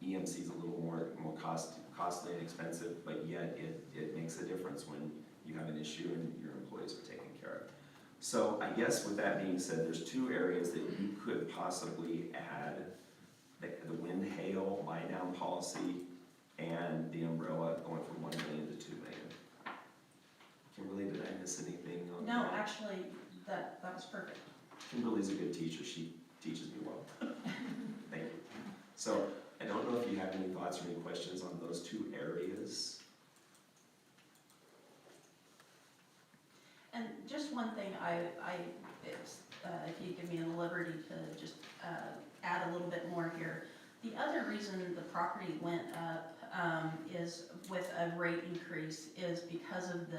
EMC is a little more costly and expensive, but yet it makes a difference when you have an issue and your employees are taken care of. So I guess with that being said, there's 2 areas that you could possibly add: the wind hail buy down policy and the umbrella going from $1 million to $2 million. Kimberly, did I miss anything on that? No, actually, that was perfect. Kimberly's a good teacher. She teaches me well. Thank you. So I don't know if you have any thoughts or any questions on those 2 areas. And just one thing, if you give me the liberty to just add a little bit more here. The other reason the property went up is with a rate increase is because of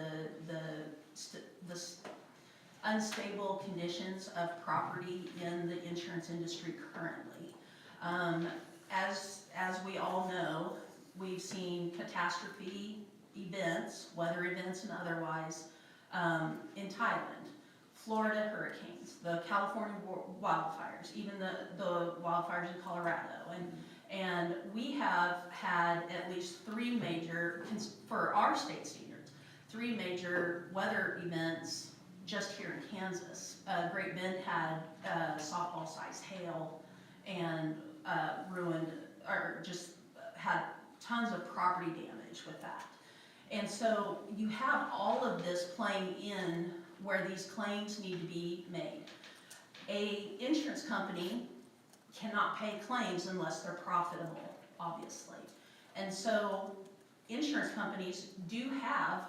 unstable conditions of property in the insurance industry currently. As we all know, we've seen catastrophe events, weather events and otherwise, in Thailand, Florida hurricanes, the California wildfires, even the wildfires in Colorado. And we have had at least three major, for our state standards, three major weather events just here in Kansas. Great Bend had softball-sized hail and ruined, or just had tons of property damage with that. And so you have all of this playing in where these claims need to be made. A insurance company cannot pay claims unless they're profitable, obviously. And so insurance companies do have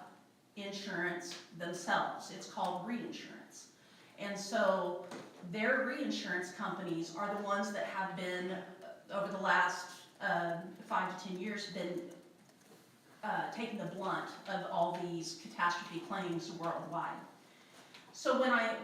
insurance themselves. It's called reinsurance. And so their reinsurance companies are the ones that have been, over the last 5 to 10 years, been taking the blunt of all these catastrophe claims worldwide. So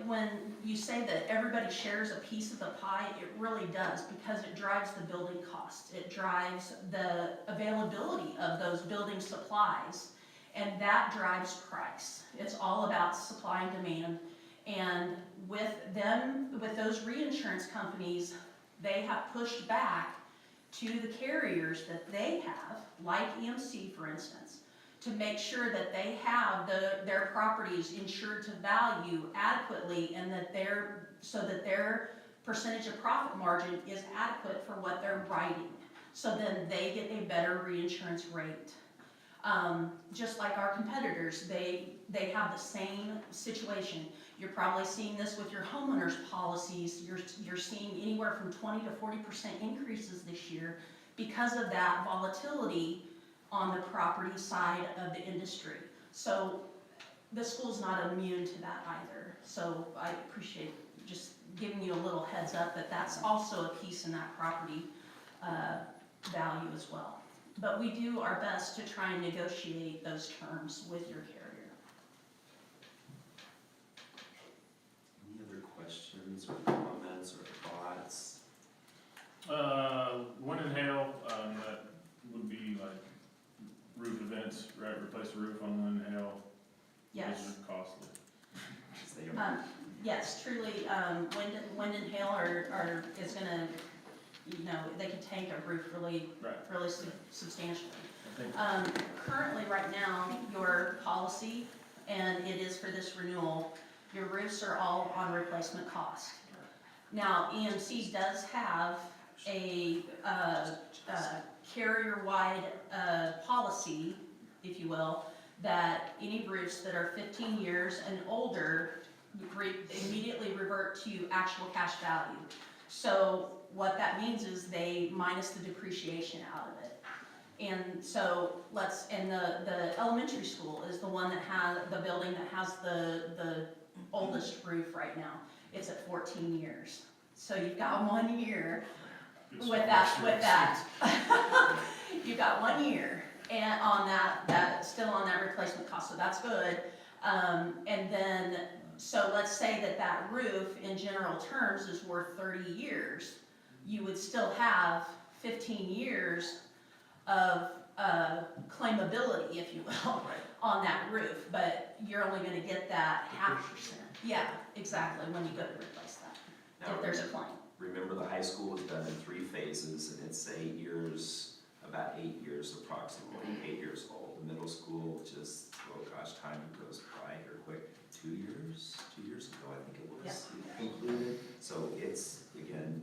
when you say that everybody shares a piece of the pie, it really does, because it drives the building costs. It drives the availability of those building supplies, and that drives price. It's all about supply and demand. And with those reinsurance companies, they have pushed back to the carriers that they have, like EMC for instance, to make sure that they have their properties insured to value adequately, and that so that their percentage of profit margin is adequate for what they're writing. So then they get a better reinsurance rate. Just like our competitors, they have the same situation. You're probably seeing this with your homeowners policies. You're seeing anywhere from 20 to 40% increases this year because of that volatility on the property side of the industry. So the school's not immune to that either. So I appreciate just giving you a little heads up that that's also a piece in that property value as well. But we do our best to try and negotiate those terms with your carrier. Any other questions or comments or thoughts? Wind and hail, that would be like roof events, right? Replace the roof on wind and hail. Yes. Those are costly. Yes, they are. Yes, truly, wind and hail is gonna, they can tank a roof really substantially. Currently, right now, your policy, and it is for this renewal, your roofs are all on replacement cost. Now, EMC does have a carrier-wide policy, if you will, that any roofs that are 15 years and older immediately revert to actual cash value. So what that means is they minus the depreciation out of it. And so the elementary school is the one that has, the building that has the oldest roof right now. It's at 14 years. So you've got 1 year with that. You've got 1 year and on that still on that replacement cost, so that's good. And then, so let's say that roof in general terms is worth 30 years. You would still have 15 years of claimability, if you will, on that roof, but you're only gonna get that 0.5%. Yeah, exactly, when you go to replace that, Now, if there's a claim. remember, the high school was done in 3 phases, and it's 8 years, about 8 years approximately, 8 years old. The middle school, just, oh gosh, time goes by here quick. 2 years ago, I think it was concluded. So it's, again,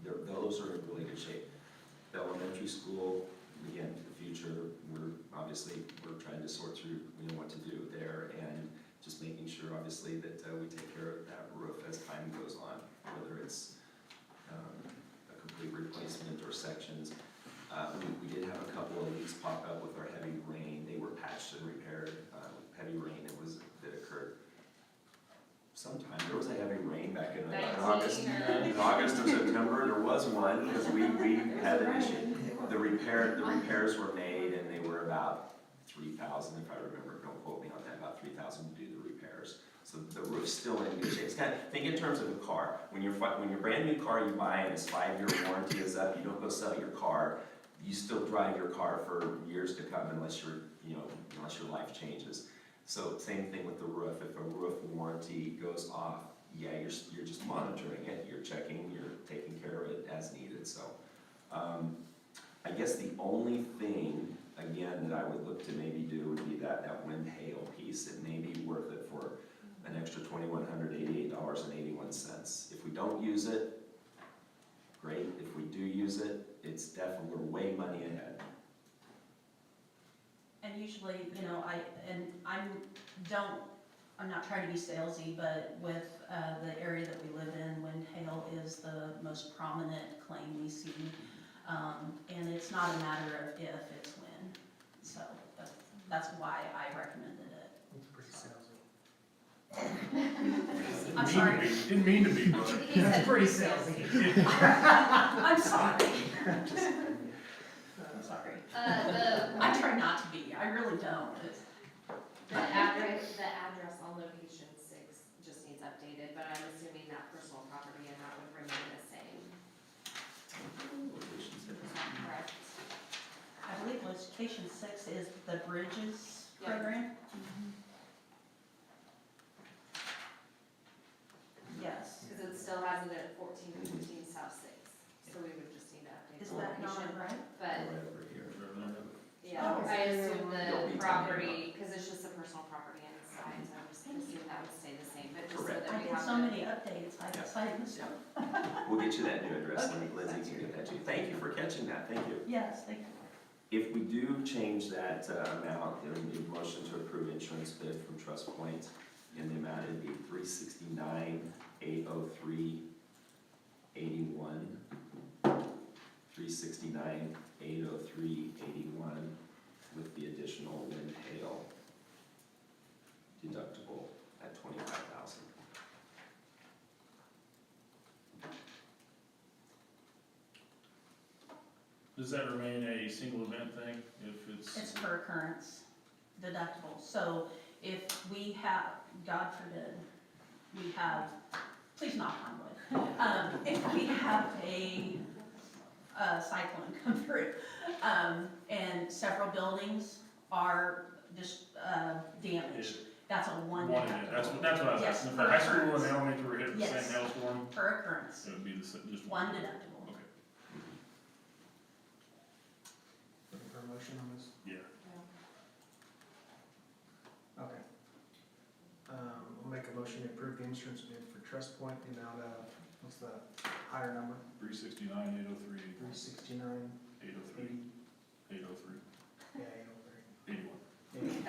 those are in really good shape. The elementary school, again, the future, we're trying to sort through, what to do there, and just making sure, obviously, that we take care of that roof as time goes on, whether it's a complete replacement or sections. We did have a couple of leaks pop up with our heavy rain. They were patched and repaired. Heavy rain that occurred sometime. There was a heavy rain back in August or September. There was one because we had an issue. The repairs were made, and they were about $3,000, if I remember. Don't quote me on that. About $3,000 to do the repairs. So the roof's still in good shape. It's kind of, think in terms of a car. When your brand new car you buy and its 5-year warranty is up, you don't go sell your car. You still drive your car for years to come unless unless your life changes. So same thing with the roof. If a roof warranty goes off, yeah, you're just monitoring it. You're checking, you're taking care of it as needed. So I guess the only thing, again, that I would look to maybe do would be that wind hail piece. It may be worth it for an extra $2,188.81. If we don't use it, great. If we do use it, it's definitely, we're way money ahead. And usually, you know, I'm not trying to be salesy, but with the area that we live in, wind hail is the most prominent claim we see. And it's not a matter of if, it's when. So that's why I recommended it. It's pretty salesy. I'm sorry. Didn't mean to be, but. He said Pretty salesy. I'm sorry. I'm sorry. I try not to be, I really don't. The address on location 6 just needs updated, but I'm assuming that personal property amount would remain the same. Location six. Is that correct? I believe location 6 is the bridges Yep. program. Yes. Because it still has it at 1415 South 6, so we would just need to update Is the that not location. right? But, Right over here. yeah, Oh. I assume You'll the be property, because it's just the personal property inside, so I just assume that would stay the same, but just so Correct. that I we did have so the. many updates, I Yeah. decided to stop. We'll get you that new address, Okay. and Lindsay can get that to you. Thank you for catching that, thank you. Yes, thank you. If we do change that amount, there would be a motion to approve insurance bid from Trust Point in the amount, it'd be $369,803.81. $369,803.81 with the additional wind hail deductible at $25,000. Does that remain a single event thing if It's it's? per occurrence deductible. So if we have, God forbid, we have, please knock on wood, if we have a cyclone come through, and several buildings are just damaged, that's a one One event, deductible. that's what I was Yes, asking. If per the high school and occurrence. elementary were hit with the Yes. same hailstorm, Per occurrence, it would be just one deductible. Okay, Looking for a motion on this? yeah. Okay. We'll make a motion to approve the insurance bid for Trust Point, the amount of, what's the higher number? 369,803, 369, 803, 803, yeah, 81. 803.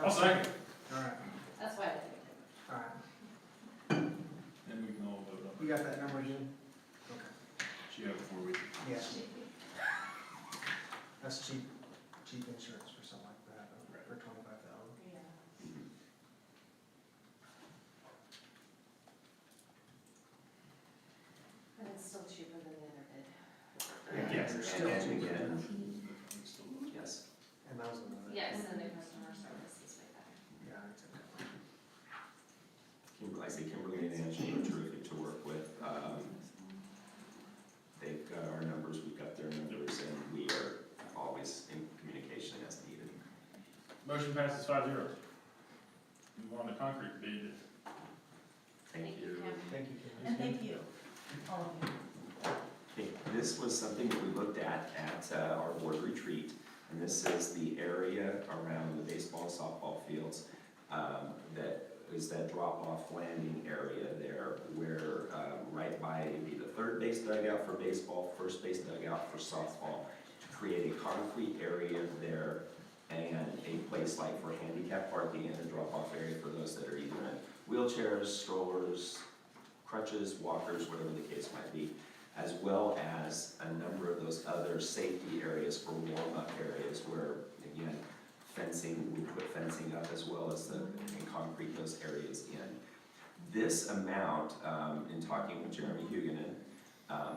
I'll second. All right, That's why I think. all right. Then we can all vote on You it. got that number, Jen? Okay. She had it before we. Yeah. That's cheap insurance for something like that, for 25,000. Yeah. And it's still cheaper than the other bid. Yes, and again, yes. And that was another. Yes, and the customer service is way better. Yeah, I took that. I say Kimberly and Angie are terrific to work with. They've got our numbers, we've got their numbers, and we are always in communication as needed. Motion passes 5-0. Move on to concrete bid. Thank you. Kim. Thank you, Kim. And thank you, all of you. Okay, this was something that we looked at our board retreat, and this is the area around the baseball and softball fields that is that drop-off landing area there where right by the third base dugout for baseball, first base dugout for softball, to create a concrete area there and a place like for handicap parking and a drop-off area for those that are either in wheelchairs, strollers, crutches, walkers, whatever the case might be, as well as a number of those other safety areas for warm-up areas where, again, fencing, we put fencing up as well as and concrete those areas in. This amount, in talking with Jeremy Huguenin,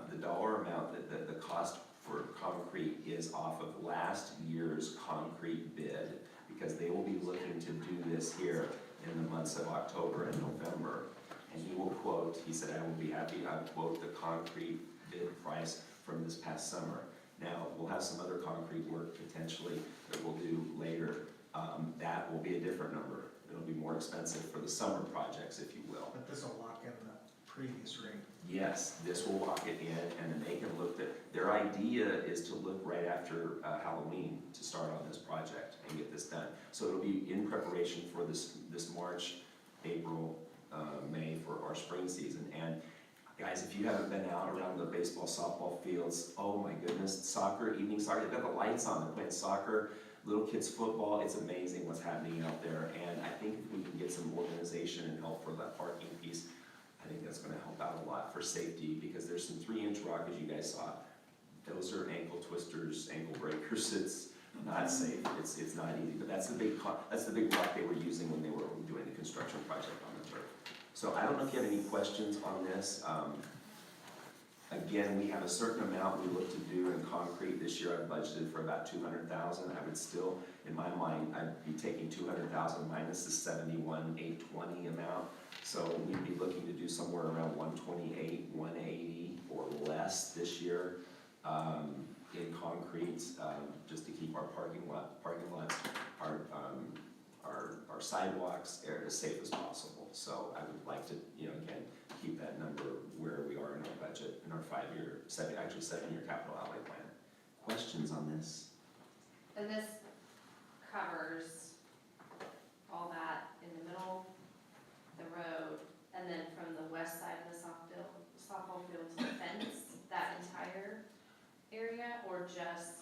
the dollar amount that the cost for concrete is off of last year's concrete bid, because they will be looking to do this here in the months of October and November. And he will quote, he said, I will be happy, I will quote the concrete bid price from this past summer. Now, we'll have some other concrete work potentially that we'll do later. That will be a different number. It'll be more expensive for the summer projects, if you will. But this will lock in the previous rate. Yes, this will lock it in, and then they can look at, their idea is to look right after Halloween to start on this project and get this done. So it'll be in preparation for this March, April, May for our spring season. And guys, if you haven't been out around the baseball, softball fields, oh my goodness, soccer, evening soccer, they've got the lights on, they're playing soccer, little kids football, it's amazing what's happening out there. And I think if we can get some organization and help for that parking piece, I think that's gonna help out a lot for safety, because there's some 3-inch rock, as you guys saw. Those are ankle twisters, ankle breakers, it's not safe, it's not easy, but that's the big rock they were using when they were doing the construction project on the turf. So I don't know if you have any questions on this. Again, we have a certain amount we look to do in concrete. This year I've budgeted for about 200,000. I would still, in my mind, I'd be taking 200,000 minus the 71,820 amount. So we'd be looking to do somewhere around 128, 180 or less this year in concrete, just to keep our parking lots, our sidewalks as safe as possible. So I would like to, again, keep that number where we are in our budget, in our 7-year capital outlay plan. Questions on this? And this covers all that in the middle, the road, and then from the west side of the softball field to the fence, that entire area, or just?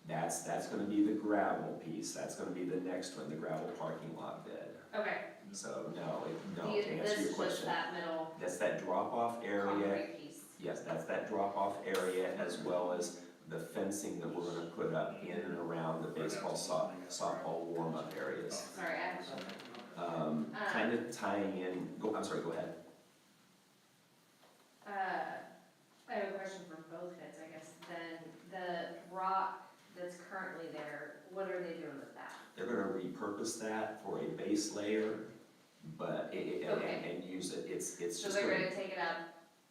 That's gonna be the gravel piece. That's gonna be the next one, the gravel parking lot bed. Okay. So no, to This answer your is just question, that middle that's that drop-off area. concrete piece. Yes, that's that drop-off area, as well as the fencing that we're gonna put up in and around the baseball, softball warm-up areas. Sorry, I have Kind of tying in, I'm sorry, go ahead. I have a question for both pits, I guess. Then the rock that's currently there, what are they doing with that? They're gonna repurpose that for a base layer, but Okay. and use it. It's So just. they're gonna take it up,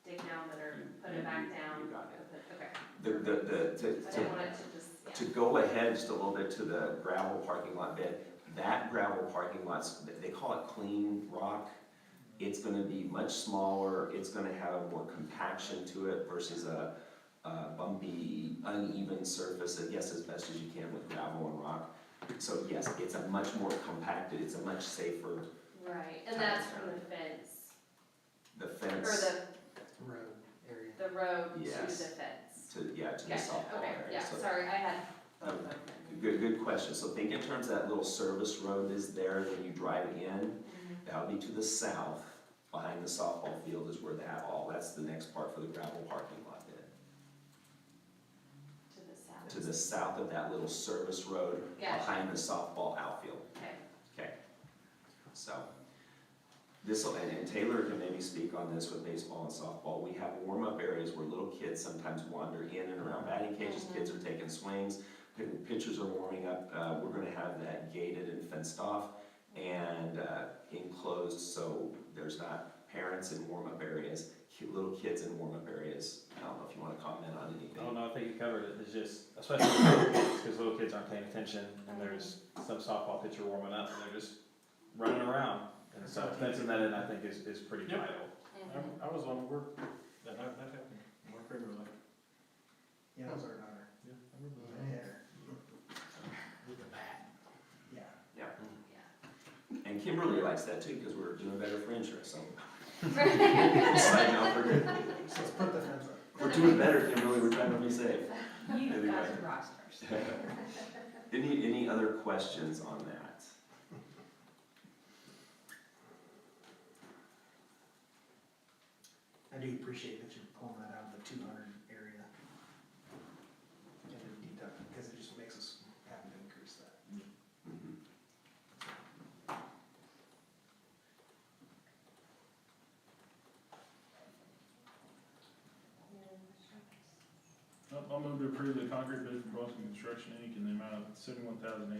dig down it, or put it back down? You got it. Okay. I didn't want it to just, yeah. To go ahead just a little bit to the gravel parking lot bed, that gravel parking lot's, they call it clean rock. It's gonna be much smaller, it's gonna have more compaction to it versus a bumpy, uneven surface, I guess, as best as you can with gravel and rock. So yes, it's a much more compacted, it's a much safer. Right, and that's from the fence, The or fence. Road area. the road to the Yes. fence. To the Gotcha, softball okay, area. yeah, So- sorry, I had both of them. Good question. So think in terms of that little service road is there when you drive in. That'll be to the south, behind the softball field is where that's the next part for the gravel parking lot bed. To the south. To the south of that little service road, Gotcha. behind the softball outfield. Okay. Okay. So, this'll, and Taylor can maybe speak on this with baseball and softball. We have warm-up areas where little kids sometimes wander in and around batting cages. Kids are taking swings, pitchers are warming up. We're gonna have that gated and fenced off and enclosed, so there's not parents in warm-up areas, little kids in warm-up areas. I don't know if you wanna comment on anything. Oh, no, I think you covered it. It's just, especially because little kids aren't paying attention, and there's some softball pitcher warming up, and they're just running around. And so fencing that in, I think, is pretty Yep. vital. I was on work, that happened, more frequently. Yeah, that was our daughter. Yeah, I remember that. With the bat. Yeah. Yeah. And Kimberly likes that too, because we're doing better for insurance, so. Side note, So let's put the fence up. we're doing better, Kimberly, we're trying to be safe. You Anyway. guys are rock stars. Any other questions on that? I do appreciate that you're pulling that out of the 200 area. And deducting, because it just makes us have to increase that. Mhm. I'll move to approve the concrete bid from Boston Construction Inc. in the amount of $71,820.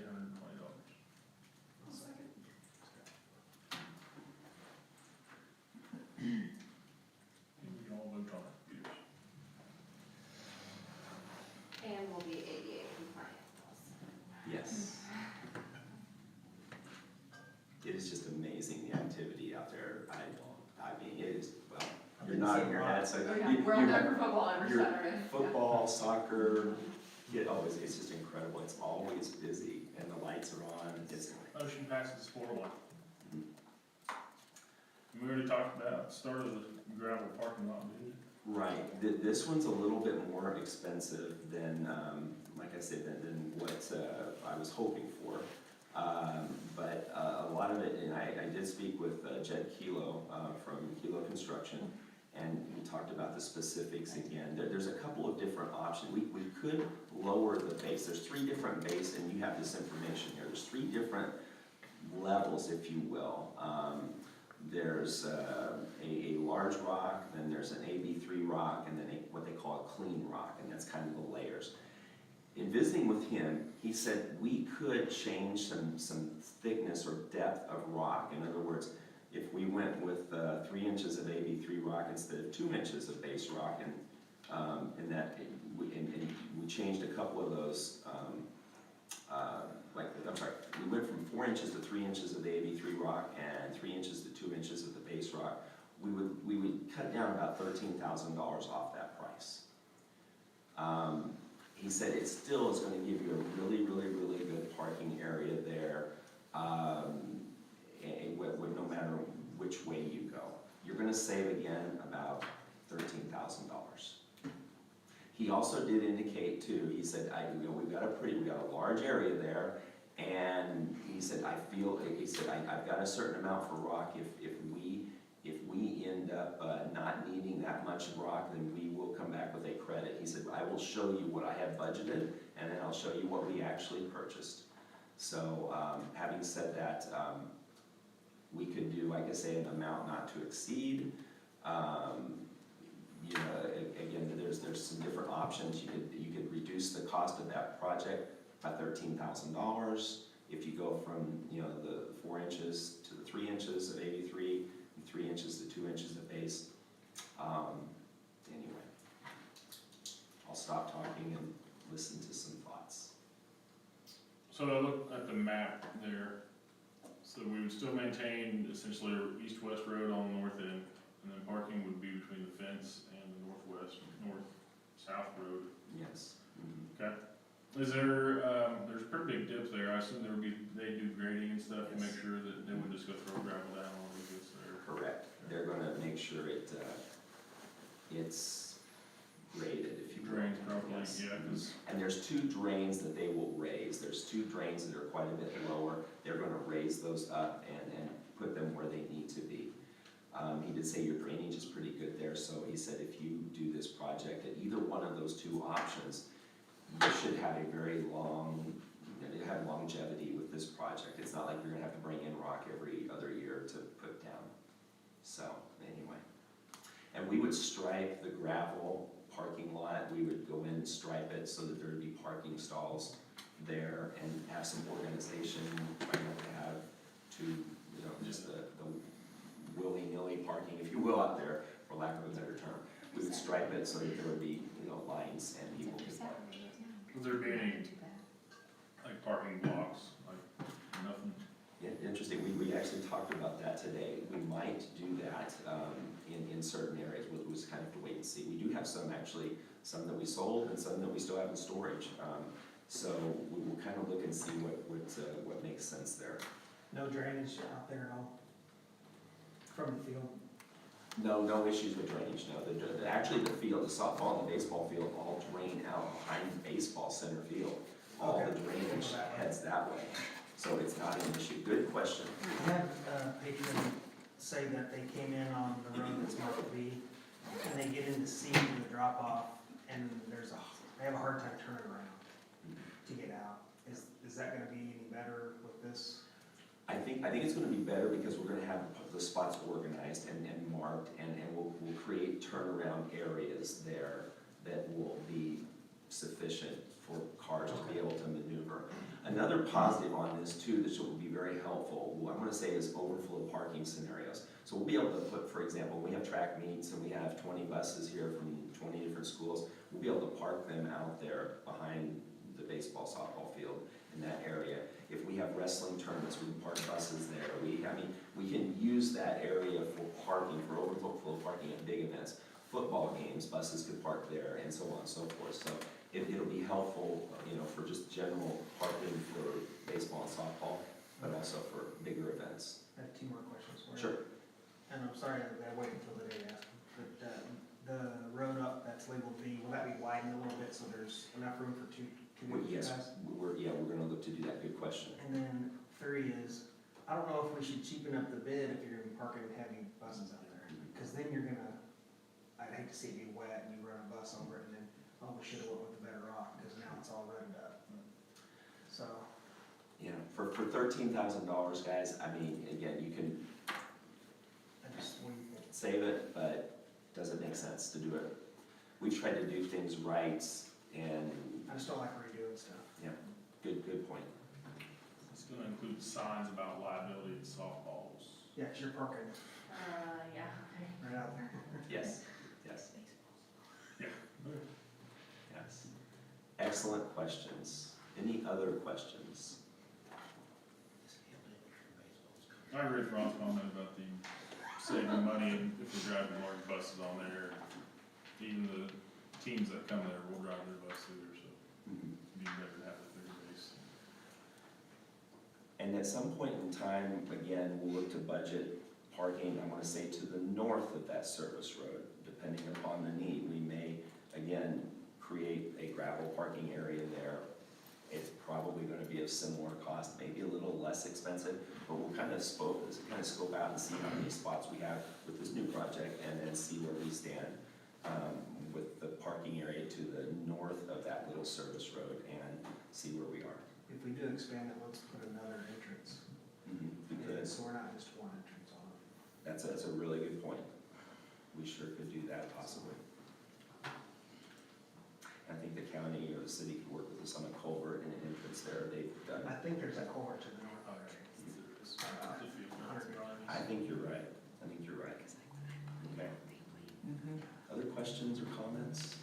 nodding your head, so Oh, yeah, you we're all have done for football every your Saturday. football, soccer, it's just incredible, it's always busy, and the lights are on, it's, Motion passes 4-1. We already talked about the start of the gravel parking lot, didn't we? right, this one's a little bit more expensive than, like I said, than what, I was hoping for. But a lot of it, and I did speak with Jed Kilo, from Kilo Construction, and we talked about the specifics again. There's a couple of different options. We could lower the base. There's 3 different base, and you have this information here. There's 3 different levels, if you will. There's a large rock, then there's an AB3 rock, and then what they call a clean rock, and that's kind of the layers. In visiting with him, he said we could change some thickness or depth of rock. In other words, if we went with 3 inches of AB3 rock instead of 2 inches of base rock, and we changed a couple of those, we went from 4 inches to 3 inches of the AB3 rock and 3 inches to 2 inches of the base rock. We would cut down about $13,000 off that price. He said it still is going to give you a really, really, really good parking area there, no matter which way you go. You're going to save again about $13,000. He also did indicate too. He said, we've got a large area there, and he said, I've got a certain amount for rock. If we end up not needing that much rock, then we will come back with a credit. He said, I will show you what I have budgeted, and then I'll show you what we actually purchased. So having said that, we could do, like I say, an amount not to exceed. Again, there's some different options. You could reduce the cost of that project by $13,000 if you go from the 4 inches to the 3 inches of 83, and 3 inches to 2 inches of base. Anyway, I'll stop talking and listen to some thoughts. So I looked at the map there, so we would still maintain essentially a east-west road on the north end, and then parking would be between the fence and the north-south road. Yes. Okay. Is there, there's a pretty big dip there, I assume they do grading and stuff to make sure that they would just go throw gravel down all of this there? Correct. They're gonna make sure it's graded, if you will. Drains properly, Yes. yeah, 'cause And there's 2 drains that they will raise. There's 2 drains that are quite a bit lower. They're gonna raise those up and put them where they need to be. He did say your drainage is pretty good there, so he said if you do this project at either one of those 2 options, you should have a very long, you have longevity with this project. It's not like you're gonna have to bring in rock every other year to put down. So, anyway. And we would stripe the gravel parking lot. We would go in and stripe it so that there would be parking stalls there and have some organization. Try not to have just the willy-nilly parking, if you will, out there, for lack of a better term. We would stripe it so that there would be, lines and people could park. would there be any, like, parking blocks, like, nothing? Yeah, interesting, we actually talked about that today. We might do that in certain areas. We'll just kind of have to wait and see. We do have some that we sold and some that we still have in storage. So we will kind of look and see what makes sense there. No drainage out there at all from the field? No issues with drainage, no. Actually, the field, the softball and the baseball field all drain out behind the baseball center field. All the drainage heads that way, so it's not an issue. Good question. I had a patron say that they came in on the road that's marked B, and they get into C to the drop off, and they have a hard time turning around to get out. Is that gonna be any better with this? I think it's gonna be better because we're gonna have the spots organized and marked, and we'll create turnaround areas there that will be sufficient for cars to be able to maneuver. Another positive on this too, that will be very helpful, what I'm gonna say is overflow parking scenarios. So we'll be able to put, for example, we have track meets and we have 20 buses here from 20 different schools. We'll be able to park them out there behind the baseball, softball field in that area. If we have wrestling tournaments, we can park buses there. We can use that area for parking, for overflow parking at big events. Football games, buses could park there, and so on and so forth. So it'll be helpful, for just general parking for baseball and softball, but also for bigger events. I have 2 more questions for you. Sure. And I'm sorry that I waited until the day to ask, but the road up that's labeled B, will that be widened a little bit so there's enough room for two Yes, guys? we're gonna look to do that. Good question. And then 3 is, I don't know if we should cheapen up the bid if you're gonna be parking heavy buses out there. Cause then you're gonna, I'd hate to see it be wet and you run a bus over it and then, oh, we should've went with the better rock, cause now it's all rutted up. So, For $13,000, guys, again, you can what do you think? save it, but does it make sense to do it? We've tried to do things right, and I just don't like redoing stuff. good point. It's gonna include signs about liability and softballs. Yeah, cause you're parking Yeah. right out there. Yes. Excellent questions. Any other questions? I agree with Ron's comment about the saving money and if we're driving large buses on there. Even the teams that come there will drive their bus through there, so it'd be better to have a bigger base. And at some point in time, again, we'll look to budget parking, I want to say to the north of that service road, depending upon the need. We may, again, create a gravel parking area there. It's probably going to be of similar cost, maybe a little less expensive, but we'll kind of scope out and see how many spots we have with this new project, and then see where we stand with the parking area to the north of that little service road, and see where we are. If we do expand it, let's put another entrance. Because So we're not just one entrance on it. that's a really good point. We sure could do that possibly. I think the county or the city could work with us on a culvert and an entrance there. They've done. I think there's a culvert to the north already. I think you're right. Okay. Other questions or comments?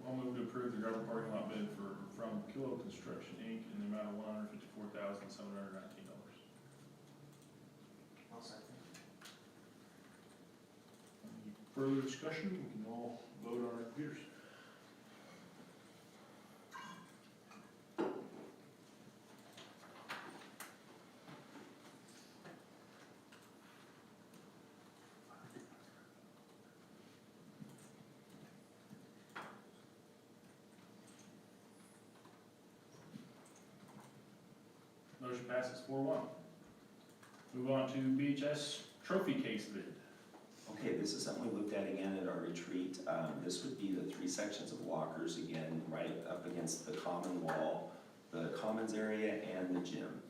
I'll move to approve the gravel parking lot bid from Kilo Construction Inc. in the amount of $154,719. I'll second. Any further discussion? We can all vote on our computers. Motion passes 4-1. Move on to BHS trophy case bid. Okay, this is something we looked at again at our retreat. This would be the 3 sections of lockers, again, right up against the common wall, the commons area, and the gym.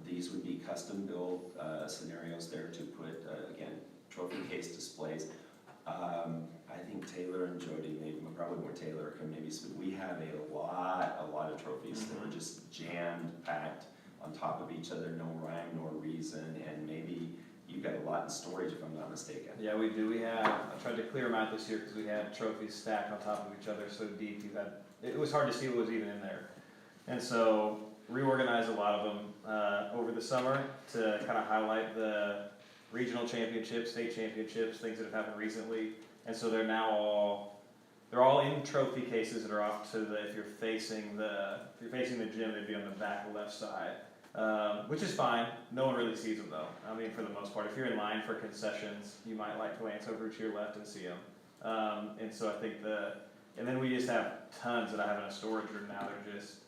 These would be custom-built scenarios there to put, again, trophy case displays. I think Taylor and Jody, maybe probably more Taylor, can maybe speak. We have a lot of trophies that are just jammed-packed on top of each other, no rhyme nor reason, and maybe you've got a lot in storage, if I'm not mistaken. Yeah, we do. I tried to clear them out this year because we had trophies stacked on top of each other so deep. It was hard to see what was even in there. And so reorganized a lot of them over the summer to kind of highlight the regional championships, state championships, things that have happened recently. And so they're all in trophy cases that are off to the, if you're facing the gym, they'd be on the back left side. Which is fine. No one really sees them though. For the most part, if you're in line for concessions, you might like glance over to your left and see them. And so I think and then we just have tons that I have in a storage room now. They're just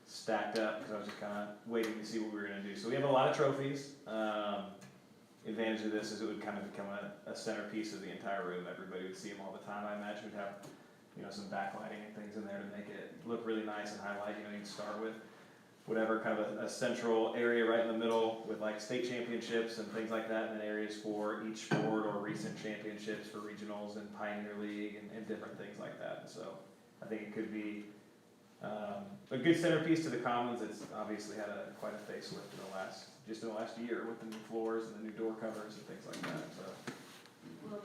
stacked up because I was just kind of waiting to see what we were going to do. So we have a lot of trophies. Advantage of this is it would kind of become a centerpiece of the entire room. Everybody would see them all the time. I imagine we'd have, some backlighting and things in there to make it look really nice and highlight. You'd start with whatever kind of a central area right in the middle with like state championships and things like that, and then areas for each sport or recent championships for regionals and Pioneer League and different things like that. And so I think it could be a good centerpiece to the Commons. It's obviously had quite a facelift in the last year with the new floors and the new door covers and things like that. So Will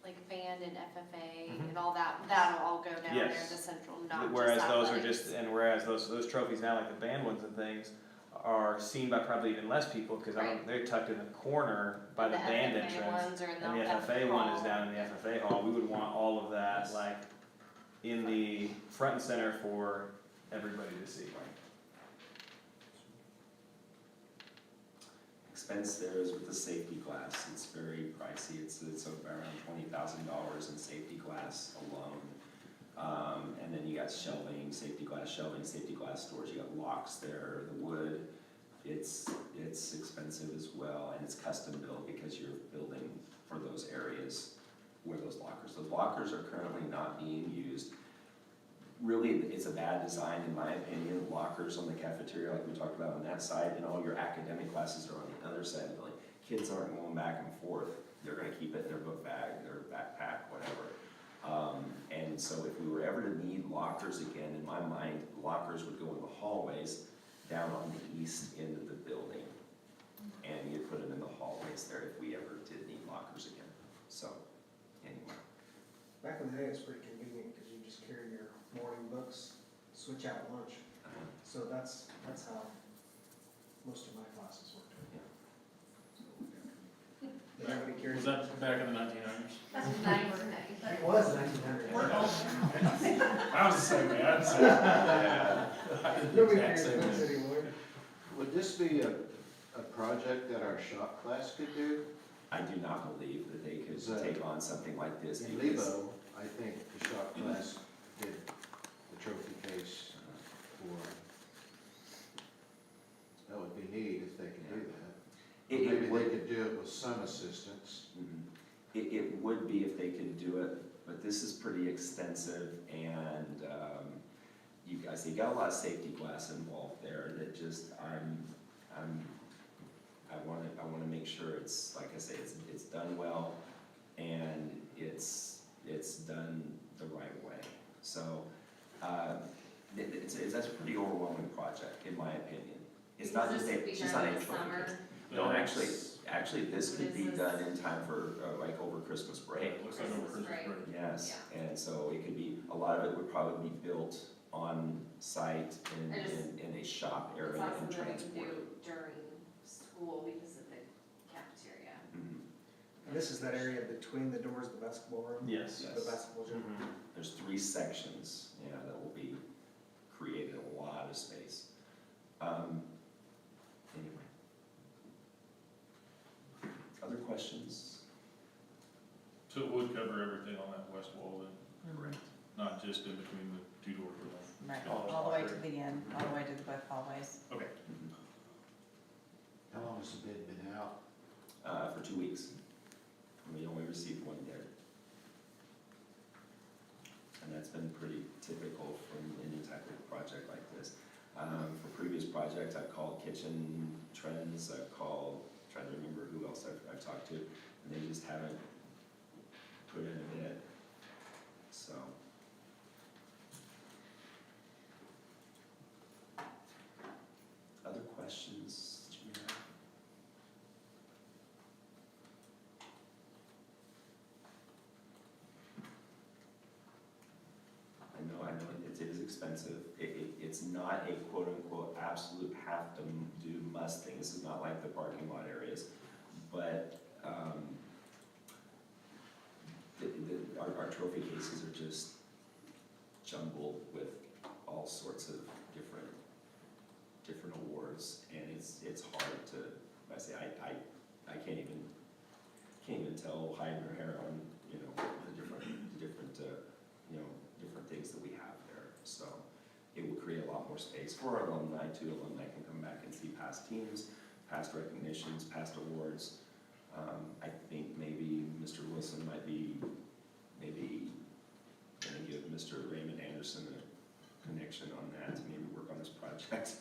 like band and FFA Mhm. and all that, that'll all go down there, Yes. the central, not just Whereas those are athletics. just, and whereas those trophies now, like the band ones and things, are seen by probably even less people, because Right. they're tucked in the corner by the band FFA entrance. ones are in And the FFA one is down in the FFA hall. We would want all of that, Yes. like, in the front and center for everybody to see. Expense there is with the safety glass, it's very pricey, it's around $20,000 in safety glass alone. And then you got shelving, safety glass doors, you got locks there, the wood, it's expensive as well, and it's custom built because you're building for those areas where those lockers are currently not being used. Really, it's a bad design in my opinion. Lockers on the cafeteria, like we talked about on that side, and all your academic classes are on the other side of the building. Kids aren't going back and forth. They're gonna keep it in their book bag, their backpack, whatever. And so if we were ever to need lockers again, in my mind, lockers would go in the hallways down on the east end of the building. And you'd put them in the hallways there if we ever did need lockers again. So, anyway. Back in the day, it was pretty convenient, because you just carry your morning books, switch out at lunch. So that's how most of my classes worked. But everybody carries. Was that back in the 1900s? That's nice. It was 1900. I was the same way, I'd say. I did the Nobody exact carries same books thing. anymore. Would this be a project that our shop class could do? I do not believe that they could So, take on something like this In because Lebo, I think the shop class did the trophy case for, that would be neat if they could do that. it Maybe would, they could do it with some assistance. it would be if they could do it, but this is pretty extensive and, you guys, you got a lot of safety glass involved there that just, I wanna make sure it's, like I say, it's done well and it's done the right way. So, that's a pretty overwhelming project, in my opinion. It's not just a, it's just not a trophy. No, actually, this could be done in time for, like over Christmas break. It looks like over Christmas break. Yes, and so it could be, a lot of it would probably be built on site in a shop area It's not and something we can transported. do during school because of the cafeteria. Mhm. And this is that area between the doors of the basketball room? Yes. Yes. The basketball gym? Mhm. There's 3 sections, that will be created a lot of space. Anyway. Other questions? So it would cover everything on that west wall then, Correct. not just in between the two doors? Right, all the way to the end, all the way to both hallways. Okay. How long has the bid been out? For 2 weeks. And we only received 1 bid. And that's been pretty typical from any type of project like this. For previous projects, I've called Kitchen Trends, I've called, trying to remember who else I've talked to, and they just haven't put in a bid. So. Other questions that you may have? I know, it is expensive. It's not a quote-unquote absolute have to do must thing. This is not like the parking lot areas. But, our trophy cases are just jumbled with all sorts of different awards. And it's hard to, I say, I can't even tell hide nor hair on, the different things that we have there. So it will create a lot more space for our alumni too. Alumni can come back and see past teams, past recognitions, past awards. I think maybe Mr. Wilson might be gonna give Mr. Raymond Anderson a connection on that to maybe work on this project.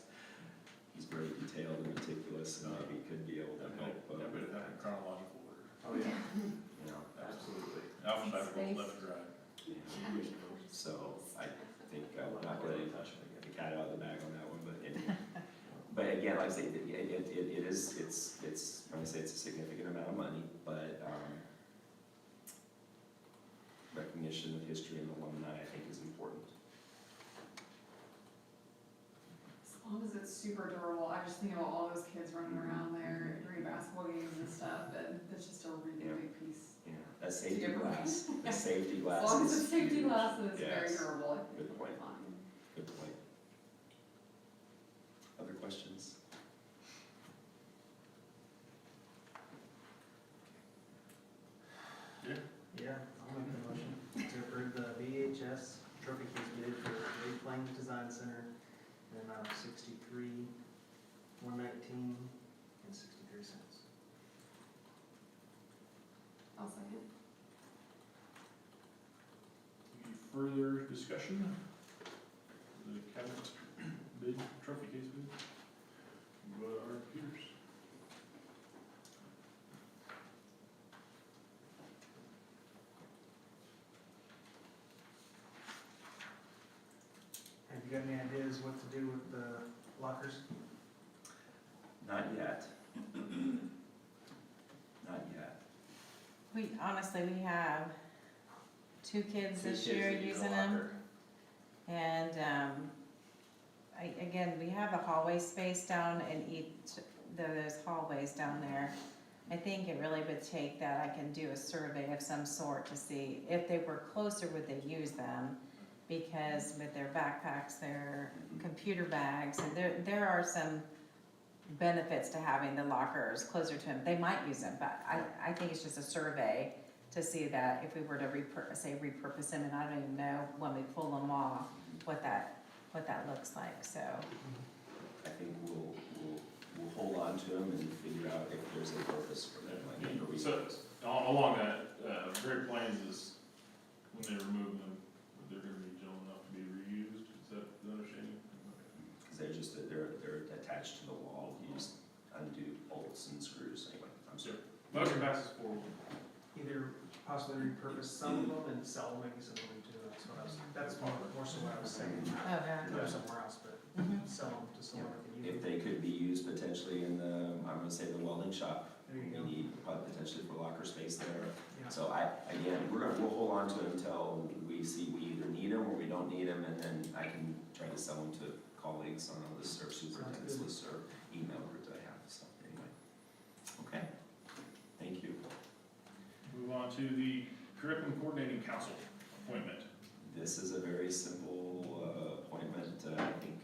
He's very detailed and meticulous, and maybe could be able to help. That would have in chronological order. Oh, yeah. Absolutely. Alphabetical left to right. So I think I'm not letting the cat out of the bag on that one, but anyway. But again, like I say, it's, I'm gonna say it's a significant amount of money, but, recognition of history and alumni, I think, is important. As long as it's super durable, I just think about all those kids running around there during basketball games and stuff, and that's just a really big piece. Yeah, that safety Different. glass, the safety glass. As long as is it's safety huge. glass and it's very Yes. durable, I think Good it'll be point. fine. Good point. Other questions? Yeah, I'll make the motion to approve the VHS trophy case bid for Great Plains Design Center in an amount of $63,119.63. I'll second. Any further discussion? The cabinet bid, trophy case bid? What are Peters? Have you got any ideas what to do with the lockers? Not yet. Not yet. We, honestly, we have 2 kids Two this kids year that use a using them. locker. And, again, we have a hallway space down in each, those hallways down there. I think it really would take that, I can do a survey of some sort to see if they were closer, would they use them? Because with their backpacks, their computer bags, and there are some benefits to having the lockers closer to them. They might use them, but I think it's just a survey to see that if we were to repurpose them, and I don't even know when we pull them off, what that looks like, so. I think we'll hold on to them and figure out if there's a purpose for them, like a So, repurpose. along that, Great Plains is, when they remove them, they're gonna be gentle enough to be reused, is that the understanding? Because they're attached to the wall, you just undo bolts and screws, anyway, I'm sorry. Motion passes 4-1. Either possibly repurpose some of them and sell maybe some of them too, that's more so what I was saying. Oh, yeah. Put them somewhere else, but Mhm. sell them to someone that can use If them. they could be used potentially in the, I'm gonna say the welding shop, There you we go. need potentially for locker space there. Yeah. So we'll hold on to them until we see we either need them or we don't need them, and then I can try to sell them to colleagues on a list or superintendent's good. list or email group that I have, so anyway. Okay, thank you. Move on to the Curriculum Coordinating Council appointment. This is a very simple appointment. I think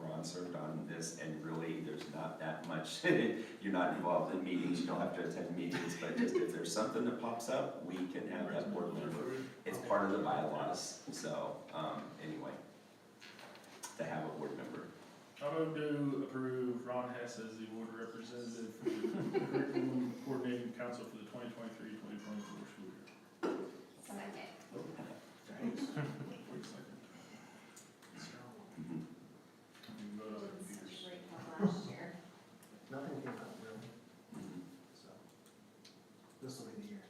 Ron served on this, and really, there's not that much. You're not involved in meetings, you don't have to attend meetings, but just if there's something that pops up, we can have that board member. It's part of the bylaws, so, anyway, to have a board member. I move to approve Ron Hess as the board representative for the Curriculum Coordinating Council for the 2023-2024 school year. Second. Thanks. Quick second. Mhm. You can vote on it, Such Peters. a great help last year. Nothing came up really, Mhm. so this will be the year.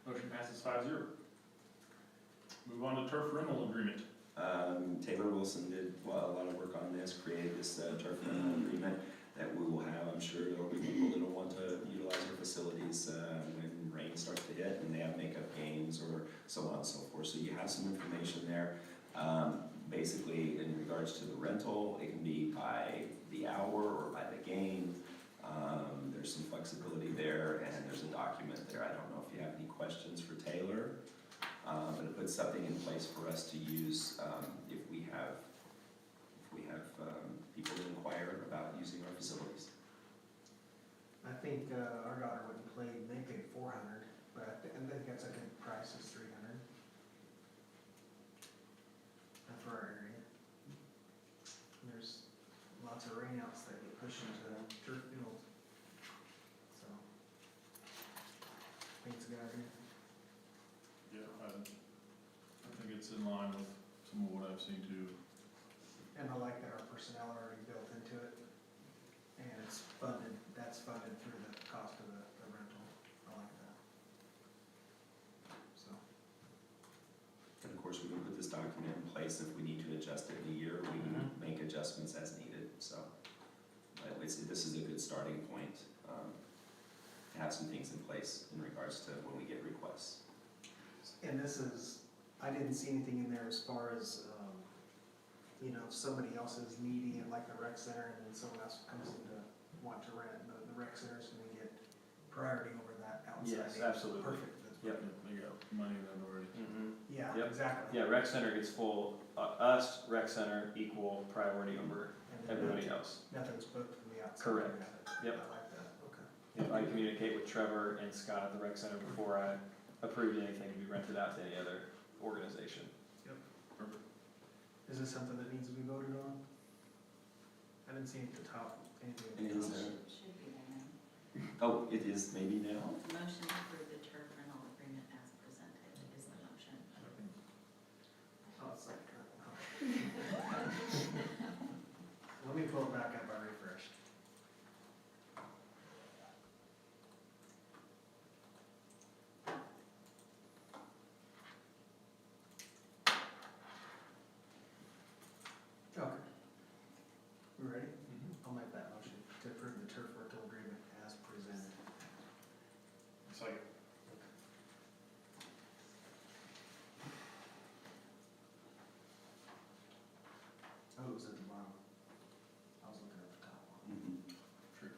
Motion passes 5-0. Move on to turf rental agreement. Taylor Wilson did a lot of work on this, created this turf rental agreement that we will have. I'm sure there will be people that will want to utilize our facilities when rain starts to hit and they have makeup games or so on and so forth. So you have some information there. Basically, in regards to the rental, it can be by the hour or by the game. There's some flexibility there, and there's a document there. I don't know if you have any questions for Taylor, but it puts something in place for us to use if we have people that inquire about using our facilities. I think our daughter went and played, they paid $400, but I think that's a good price, is $300. For our area. And there's lots of rainouts that get pushed into the turf field. So, I think it's a good idea. Yeah, I think it's in line with some of what I've seen too. And I like that our personnel are already built into it. And it's funded, that's funded through the cost of the rental. I like that. So, And of course, we can put this document in place if we need to adjust it in a year. We can make this is a good starting point, to have some things in place in regards to when we get requests. And this is, I didn't see anything in there as far as, you know, if somebody else is needing it, like the rec center, and then someone else comes in to want to rent, the rec center's gonna get priority over that outside. Yes, absolutely. Perfect. That's Yep. perfect. They got money in that already. Yeah, Yep. exactly. Yeah, rec center gets full, us, rec center equal priority over And then everybody else. nothing's booked from the outside. Correct. Yep. I like that, okay. If I communicate with Trevor and Scott at the rec center before I approved anything to be rented out to any other organization. Is this something that needs to be voted on? I didn't see it at the top, anything at It the is top. there. Should be there now. Oh, it is maybe now? Motion to approve the turf rental agreement as presented is the motion. Oh, it's like, let me pull it back up, I refreshed. Okay. We ready? I'll make that motion to approve the turf rental agreement as presented. It's like, Oh, it was at the bottom. I was looking at the top one. sure.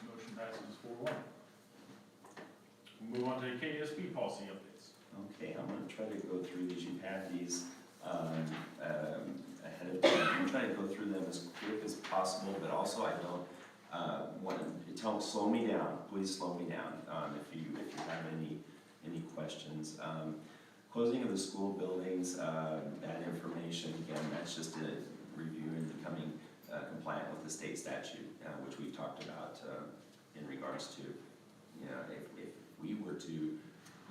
Motion passes 4-1. We'll move on to KSB policy updates. Okay, I'm gonna try to go through these, you've had these, ahead of time, I'm trying to go through them as quick as possible, but also I don't, want to, slow me down, please slow me down, if you have any questions. Closing of the school buildings, that information, again, that's just a review and becoming, compliant with the state statute, which we talked about, in regards to, you know, if we were to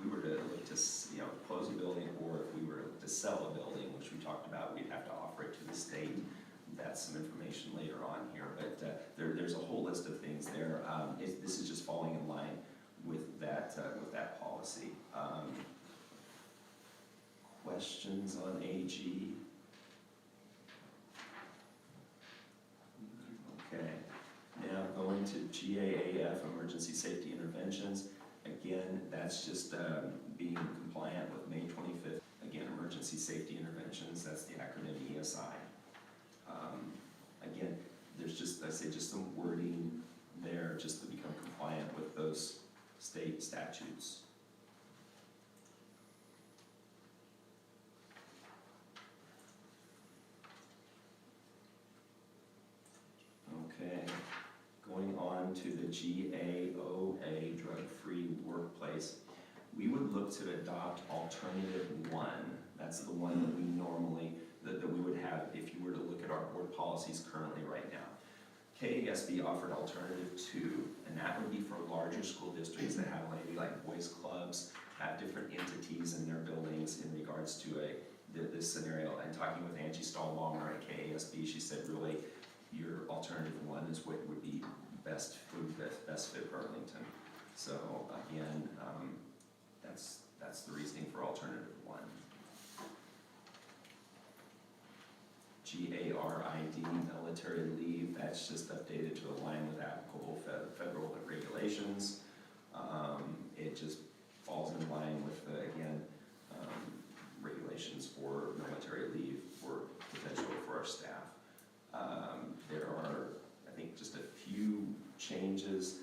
look to, you know, close a building, or if we were to sell a building, which we talked about, we'd have to offer it to the state. That's some information later on here, but there's a whole list of things there. This is just falling in line with that policy. Questions on AG? Okay, now going to GAAF, Emergency Safety Interventions. Again, that's just being compliant with May 25th. Again, Emergency Safety Interventions, that's the acronym ESI. Again, there's just, I say, just some wording there just to become compliant with those state statutes. Okay, going on to the GAOA, drug-free workplace. We would look to adopt alternative 1. That's the one that we normally, that we would have if you were to look at our board policies currently right now. KASB offered alternative 2, and that would be for larger school districts that have maybe like boys clubs, have different entities in their buildings in regards to this scenario. And talking with Angie Stahlbaum at KASB, she said really your alternative 1 is what would be best fit Burlington. So again, that's the reasoning for alternative 1. GARID, military leave, that's just updated to align with applicable federal regulations. It just falls in line with, again, regulations for military leave for potentially for our staff. There are, I think, just a few changes.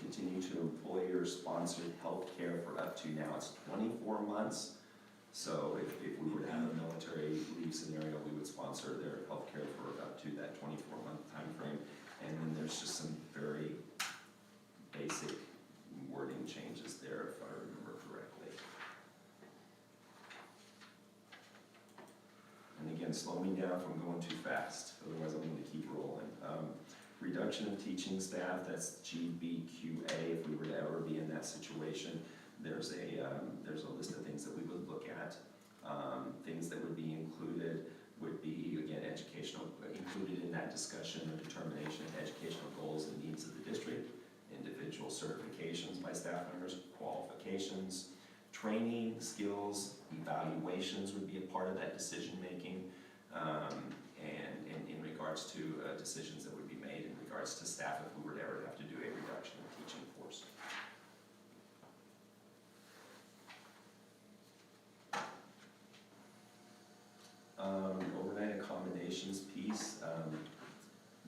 Continue to employer-sponsored health care for up to, now it's 24 months. So if we were to have a military leave scenario, we would sponsor their health care for up to that 24-month time frame. And then there's just some very basic wording changes there, if I remember correctly. And again, slow me down if I'm going too fast, otherwise I'm going to keep rolling. Reduction of teaching staff, that's GBQA, if we were to ever be in that situation. There's a list of things that we would look at. Things that would be included would be, again, included in that discussion or determination of educational goals and needs participations. Training, skills, evaluations would be a part of that decision-making, and in regards to decisions that would be made in regards to staff if we were to ever have to do a reduction in teaching force. Overnight accommodations piece,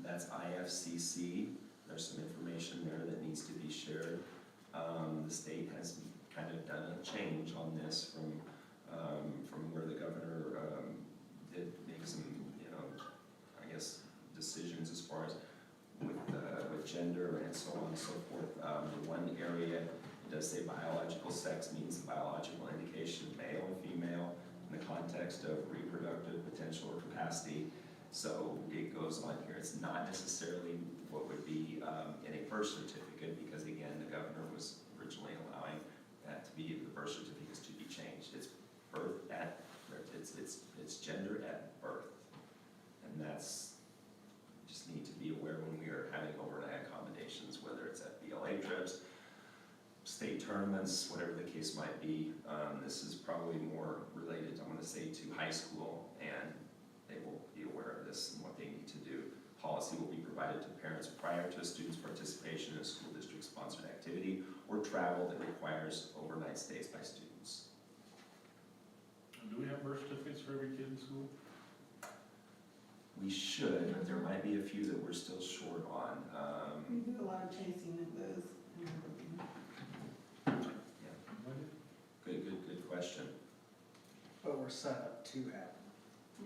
that's IFCC. There's some information there that needs to be shared. The state has kind of done a change on this from where the governor did make some, I guess, decisions as far as with gender and so on and so forth. The one area, it does say biological sex means the biological indication of male and female in the context of reproductive potential or capacity. So it goes on here. It's not necessarily what would be in a birth certificate, because again, the governor was originally allowing that to be, the birth certificates to be changed. It's birth at, it's gender at birth. And that's, just need to be aware when we are having overnight accommodations, whether it's at BLA trips, state tournaments, whatever the case might be. This is probably more related, I'm going to say, to high school, and they will be aware of this and what they need to do. Policy will be provided to parents prior to a student's participation in a school district-sponsored activity or travel that requires overnight stays by students. Do we have birth certificates for every kid in school? We should, but there might be a few that we're still short on. We do a lot of chasing of those. Good question. But we're set up to have them.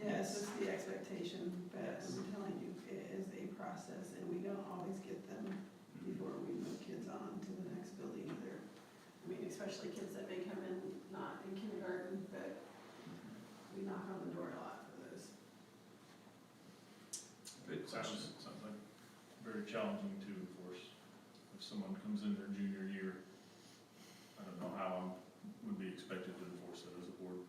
Yes, it's the expectation, but I'm telling you, it is a process, and we don't always get them before we move kids on to the next building either. I mean, especially kids that may come in not in kindergarten, but we knock on the door a lot for those. Good question. Sounds like very challenging to enforce. If someone comes in their junior year, I don't know how I would be expected to enforce it as a board.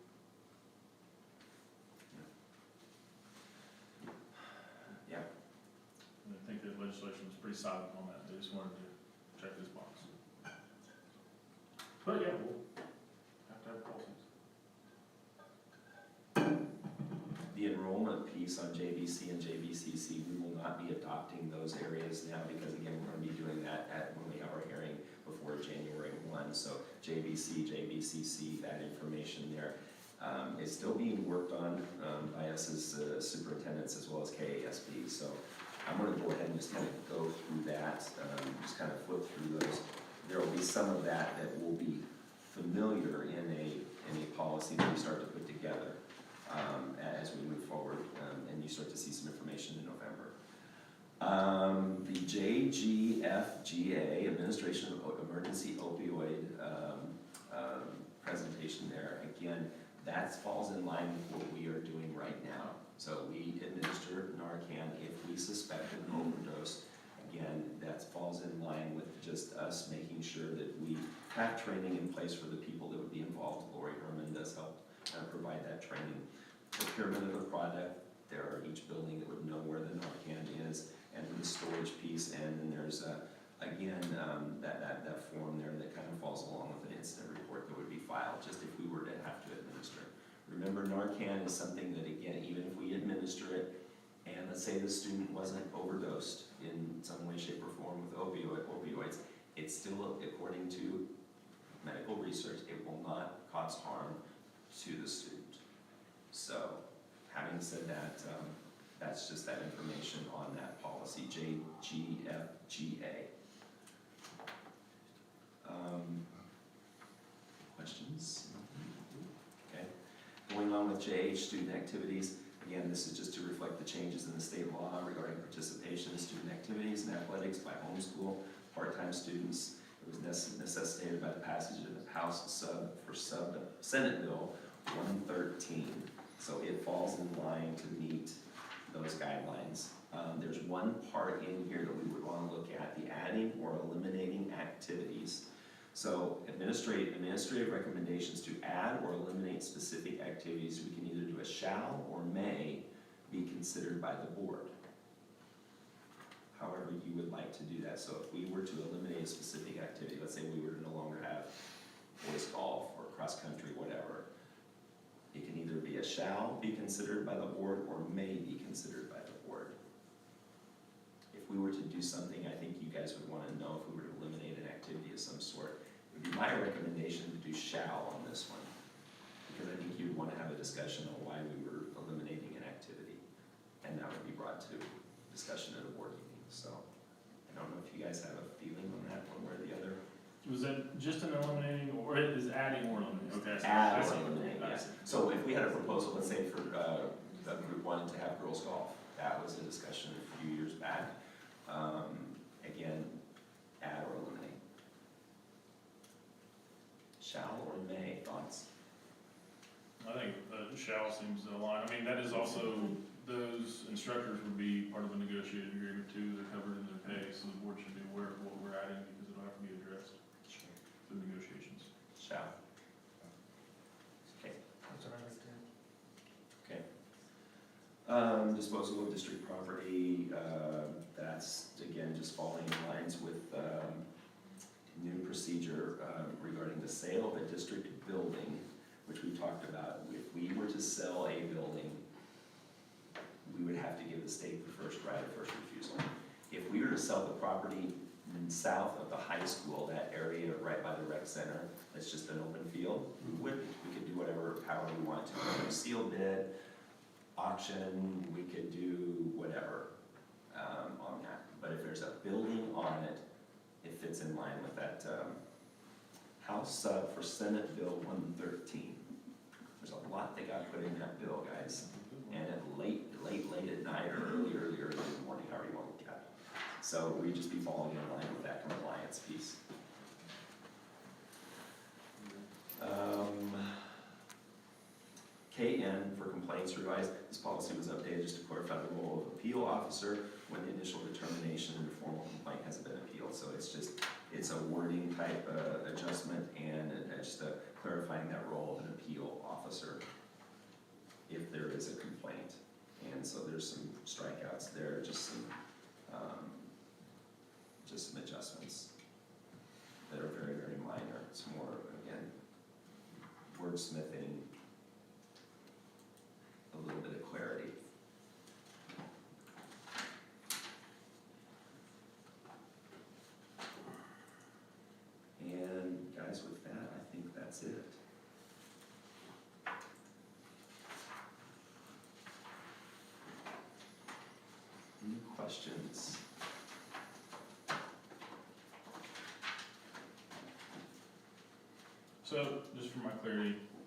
Yeah. And I think the legislation was pretty silent on that. They just wanted to check this box. But yeah, we'll have to have policies. The enrollment piece on JVC and JVCC, we will not be adopting those areas now, because again, we're going to be doing that when we have our hearing before January 1. So JVC, JVCC, that information there is still being worked on by us as superintendents as well as KASB. So I'm going to go ahead and just kind of go through that, just kind of flip through those. There will be some of that will be familiar in a policy that we start to put together as we move forward, and you start to see some information in November. The JGFGA, Administration of Emergency Opioid presentation there, again, that falls in line with what we are doing right now. So we administer Narcan if we suspect an overdose. Again, that falls in line with just us making sure that we have training in place for the people that would be involved. Lori Herman does help provide that training. Procurement of the product, there are each building that would know where the Narcan is, and the storage piece, and then there's again that form there that kind of falls along with an incident report that would be filed just if we were to have to administer. Remember, Narcan is something that, again, even if we administer it, and let's say the student wasn't overdosed in some way, shape, or form with opioids, it's still, according to medical research, it will not cause harm to the student. So, having said that, that's just that information on that policy, JGFGA. Questions? Okay. Going on with JH, student activities. Again, this is just to reflect the changes in the state law regarding participation in student activities and athletics by homeschool part-time students. It was necessitated by the passage of the House Senate Bill 113. So it falls in line to meet those guidelines. There's one part in here that we would want to look at, the adding or eliminating activities. So administrative recommendations to add or eliminate specific activities, we can either do a shall or may be considered by the board. However you would like to do that. So if we were to eliminate a specific activity, let's say we were to no longer have Boy a shall be considered by the board or may be considered by the board. If we were to do something, I think you guys would want to know if we were to eliminate an activity of some sort. It would be my recommendation to do shall on this one, because I think you'd want to have a discussion on why we were eliminating an activity, and that would be brought to discussion at a board meeting. So I don't know if you guys have a feeling on that one way or the other. Was that just an eliminating, or it is adding or eliminating? Okay. so Add I or see. eliminate, I yeah. see. So if we had a proposal, let's say for, group one to have girls golf, that was a discussion a few years back. Again, add or eliminate. Shall or may, thoughts? I think shall seems to align. I mean, that is also, those instructors would be part of a negotiated agreement too. They're covered in their pay, so the board should be aware of what we're adding because it'll have to be addressed through negotiations. Shall. Okay. That's what I would do. Okay. Disposal of district property, that's again just falling in lines with, new procedure, regarding the sale of a district building, which we talked about. If we were to sell a building, we would have to give the state the first right of first refusal. If we were to sell the property south of the high school, that area right by the rec center, that's just an open field, we could do whatever, however we want to. We could do sealed bid, auction, we could do whatever, on that. But if there's a building on it, it fits in line with that, House for Senate Bill 113. There's a lot that got put in that bill, guys. And at late at night or early in the morning, however you want to look at it. So we'd just be falling in line with that compliance piece. KN for complaints revised. This policy was updated just to clarify the role of appeal officer when the initial determination and formal complaint hasn't been appealed. So it's a wording type adjustment and just clarifying that role of an appeal officer if there is a complaint. And so there's some strikeouts there, just some adjustments that are very, very minor. It's more, again, wordsmithing, a little bit of clarity. And guys, with that, I think that's it. Any questions? So, just for my clarity,